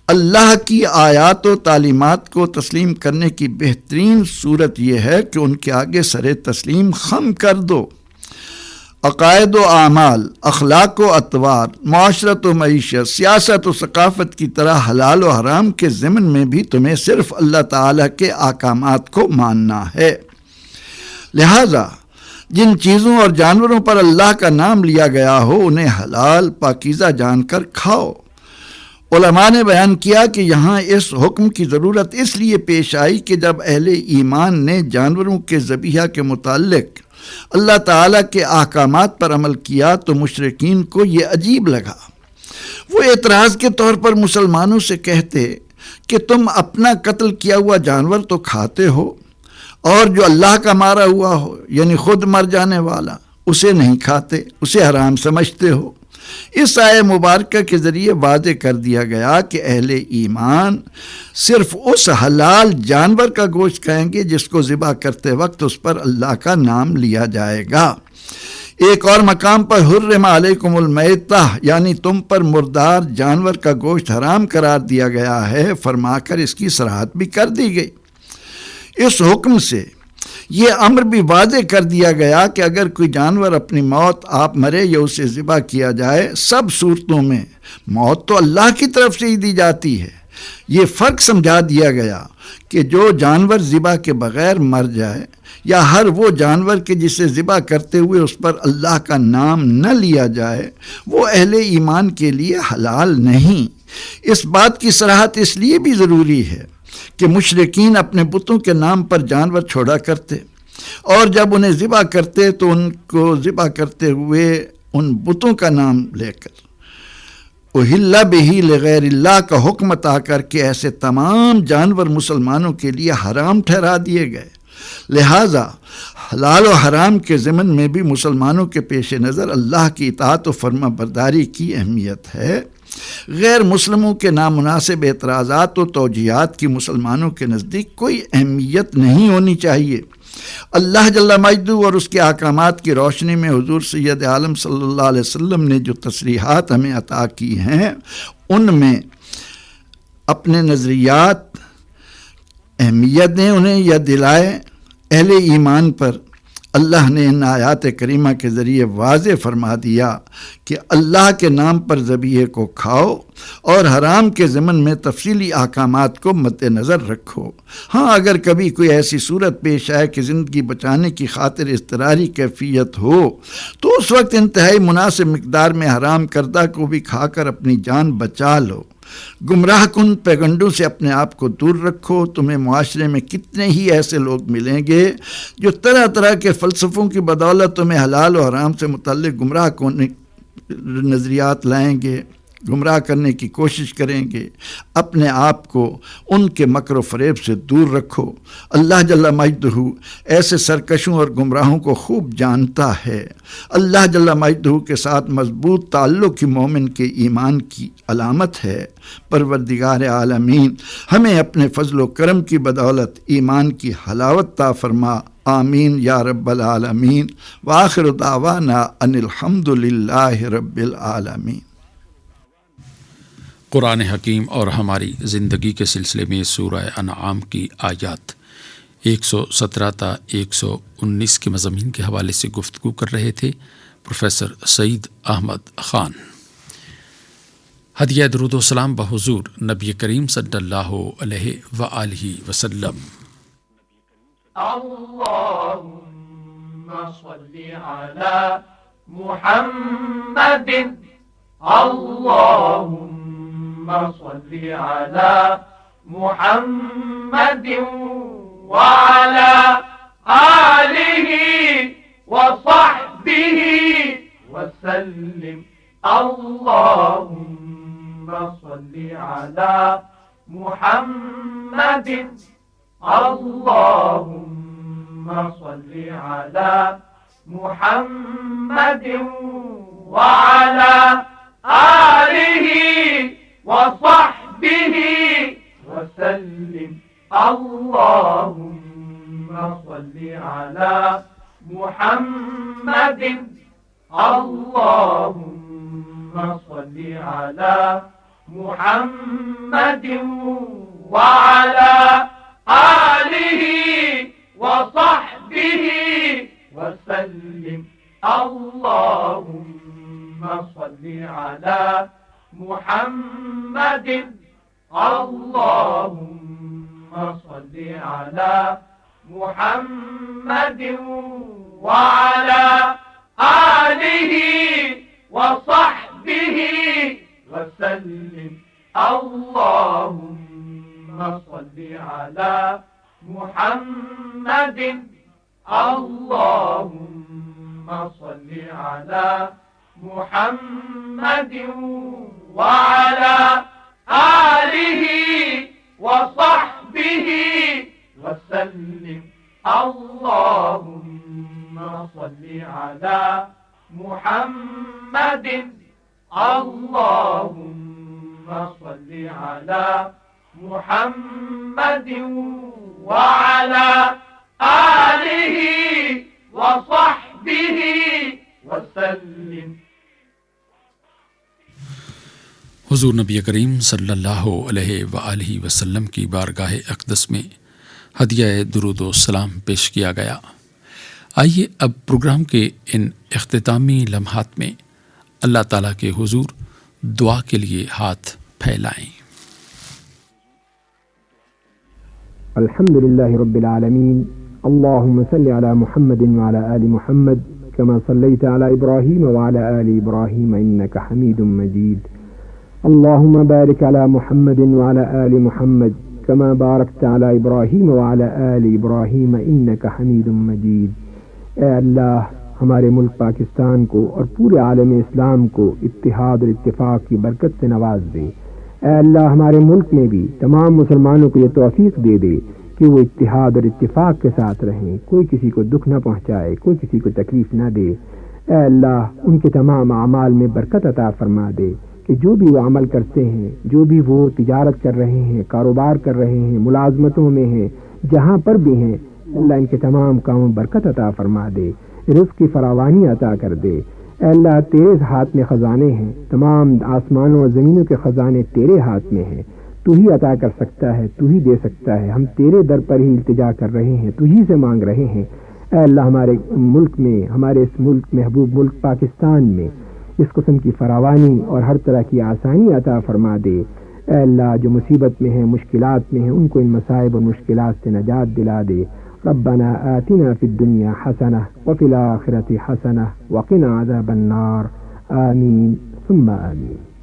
اللہ کی آیات و تعلیمات کو تسلیم کرنے کی بہترین صورت یہ ہے کہ ان کے آگے سر تسلیم خم کر دو۔ عقائد و اعمال، اخلاق و اطوار، معاشرت و معیشت، سیاست و ثقافت کی طرح حلال و حرام کے ضمن میں بھی تمہیں صرف اللہ تعالیٰ کے احکامات کو ماننا ہے۔ لہذا جن چیزوں اور جانوروں پر اللہ کا نام لیا گیا ہو انہیں حلال پاکیزہ جان کر کھاؤ۔ علماء نے بیان کیا کہ یہاں اس حکم کی ضرورت اس لیے پیش آئی کہ جب اہل ایمان نے جانوروں کے ذبیحہ کے متعلق اللہ تعالیٰ کے احکامات پر عمل کیا تو مشرکین کو یہ عجیب لگا۔ وہ اعتراض کے طور پر مسلمانوں سے کہتے کہ تم اپنا قتل کیا ہوا جانور تو کھاتے ہو، اور جو اللہ کا مارا ہوا ہو یعنی خود مر جانے والا اسے نہیں کھاتے، اسے حرام سمجھتے ہو۔ اس آیہ مبارکہ کے ذریعے واضح کر دیا گیا کہ اہل ایمان صرف اس حلال جانور کا گوشت کھائیں گے جس کو ذبح کرتے وقت اس پر اللہ کا نام لیا جائے گا۔ ایک اور مقام پر حرم علیکم المیتہ یعنی تم پر مردار جانور کا گوشت حرام قرار دیا گیا ہے، فرما کر اس کی صراحت بھی کر دی گئی۔ اس حکم سے یہ امر بھی واضح کر دیا گیا کہ اگر کوئی جانور اپنی موت آپ مرے یا اسے ذبح کیا جائے، سب صورتوں میں موت تو اللہ کی طرف سے ہی دی جاتی ہے۔ یہ فرق سمجھا دیا گیا کہ جو جانور ذبح کے بغیر مر جائے یا ہر وہ جانور کے جسے ذبح کرتے ہوئے اس پر اللہ کا نام نہ لیا جائے وہ اہل ایمان کے لیے حلال نہیں۔ اس بات کی صراحت اس لیے بھی ضروری ہے کہ مشرکین اپنے بتوں کے نام پر جانور چھوڑا کرتے، اور جب انہیں ذبح کرتے تو ان کو ذبح کرتے ہوئے ان بتوں کا نام لے کر اہل بہ لغیر اللہ کا حکم عطا کر کے ایسے تمام جانور مسلمانوں کے لیے حرام ٹھہرا دیے گئے۔ لہٰذا حلال و حرام کے ضمن میں بھی مسلمانوں کے پیش نظر اللہ کی اطاعت و فرما برداری کی اہمیت ہے۔ غیر مسلموں کے نامناسب اعتراضات و توجیہات کی مسلمانوں کے نزدیک کوئی اہمیت نہیں ہونی چاہیے۔ اللہ جل مجدہ اور اس کے احکامات کی روشنی میں حضور سید عالم صلی اللہ علیہ وسلم نے جو تصریحات ہمیں عطا کی ہیں، ان میں اپنے نظریات اہمیت دیں انہیں یا دلائے اہل ایمان پر۔ اللہ نے ان آیات کریمہ کے ذریعے واضح فرما دیا کہ اللہ کے نام پر ذبیحے کو کھاؤ اور حرام کے ضمن میں تفصیلی احکامات کو مد نظر رکھو۔ ہاں اگر کبھی کوئی ایسی صورت پیش آئے کہ زندگی بچانے کی خاطر اضطراری کیفیت ہو تو اس وقت انتہائی مناسب مقدار میں حرام کردہ کو بھی کھا کر اپنی جان بچا لو۔ گمراہ کن پیغنڈوں سے اپنے آپ کو دور رکھو۔ تمہیں معاشرے میں کتنے ہی ایسے لوگ ملیں گے جو طرح طرح کے فلسفوں کی بدولت تمہیں حلال و حرام سے متعلق گمراہ کن نظریات لائیں گے، گمراہ کرنے کی کوشش کریں گے۔ اپنے آپ کو ان کے مکر و فریب سے دور رکھو۔ اللہ جل مجدہ ایسے سرکشوں اور گمراہوں کو خوب جانتا ہے۔ اللہ جل مجدہ کے ساتھ مضبوط تعلق ہی مومن کے ایمان کی علامت ہے۔ پروردگار عالمین ہمیں اپنے فضل و کرم کی بدولت ایمان کی حلاوت عطا فرما، آمین یا رب العالمین۔ وآخر دعوانا ان الحمد للہ رب العالمین۔ قرآن حکیم اور ہماری زندگی کے سلسلے میں سورہ انعام کی آیات 117 تا 119 کے مضامین کے حوالے سے گفتگو کر رہے تھے پروفیسر سعید احمد خان۔ ہدیہ درود و سلام بحضور نبی کریم صلی اللہ علیہ وآلہ وسلم۔ اللہم صلی علی محمد، اللہم صلی علی محمد وعلی آلہ وصحبہ وسلم۔ اللہم صلی علی محمد، اللہم صلی علی محمد وعلی آلہ وصحبہ وسلم۔ اللہم صلی علی محمد، اللہم صلی علی محمد وعلی آلہ وصحبہ وسلم۔ اللہم صلی علی محمد، اللہم صلی علی محمد وعلی آلہ وصحبہ وسلم۔ اللہم صلی علی محمد، اللہم صلی علی محمد وعلی آلہ وصحبہ وسلم۔ اللہم صلی علی محمد، اللہم صلی علی محمد وعلی آلہ وصحبہ وسلم۔ حضور نبی کریم صلی اللہ علیہ وآلہ وسلم کی بارگاہ اقدس میں ہدیہ درود و سلام پیش کیا گیا۔ آئیے اب پروگرام کے ان اختتامی لمحات میں اللہ تعالیٰ کے حضور دعا کے لیے ہاتھ پھیلائیں۔ الحمد للہ رب العالمین، اللہم صلی علی محمد وعلی آل محمد كما صلیت علی ابراہیم وعلی آل ابراہیم انک حمید مجید۔ اللہم بارک علی محمد وعلی آل محمد كما بارکت علی ابراہیم وعلی آل ابراہیم انک حمید مجید۔ اے اللہ، ہمارے ملک پاکستان کو اور پورے عالم اسلام کو اتحاد اور اتفاق کی برکت سے نواز دے۔ اے اللہ، ہمارے ملک میں بھی تمام مسلمانوں کو یہ توفیق دے دے کہ وہ اتحاد اور اتفاق کے ساتھ رہیں، کوئی کسی کو دکھ نہ پہنچائے، کوئی کسی کو تکلیف نہ دے۔ اے اللہ، ان کے تمام اعمال میں برکت عطا فرما دے، کہ جو بھی وہ عمل کرتے ہیں، جو بھی وہ تجارت کر رہے ہیں، کاروبار کر رہے ہیں، ملازمتوں میں ہیں، جہاں پر بھی ہیں، اللہ ان کے تمام کاموں برکت عطا فرما دے، رزق کی فراوانی عطا کر دے۔ اے اللہ تیرے ہاتھ میں خزانے ہیں، تمام آسمانوں اور زمینوں کے خزانے تیرے ہاتھ میں ہیں، تو ہی عطا کر سکتا ہے، تو ہی دے سکتا ہے، ہم تیرے در پر ہی التجا کر رہے ہیں، تو ہی سے مانگ رہے ہیں۔ اے اللہ ہمارے ملک میں، ہمارے اس ملک محبوب ملک پاکستان میں اس قسم کی فراوانی اور ہر طرح کی آسانی عطا فرما دے۔ اے اللہ جو مصیبت میں ہیں، مشکلات میں ہیں، ان کو ان مصائب اور مشکلات سے نجات دلا دے۔ ربنا آتنا فی الدنیا حسنہ وفی الآخرۃ حسنہ وقنا عذاب النار، آمین ثم آمین۔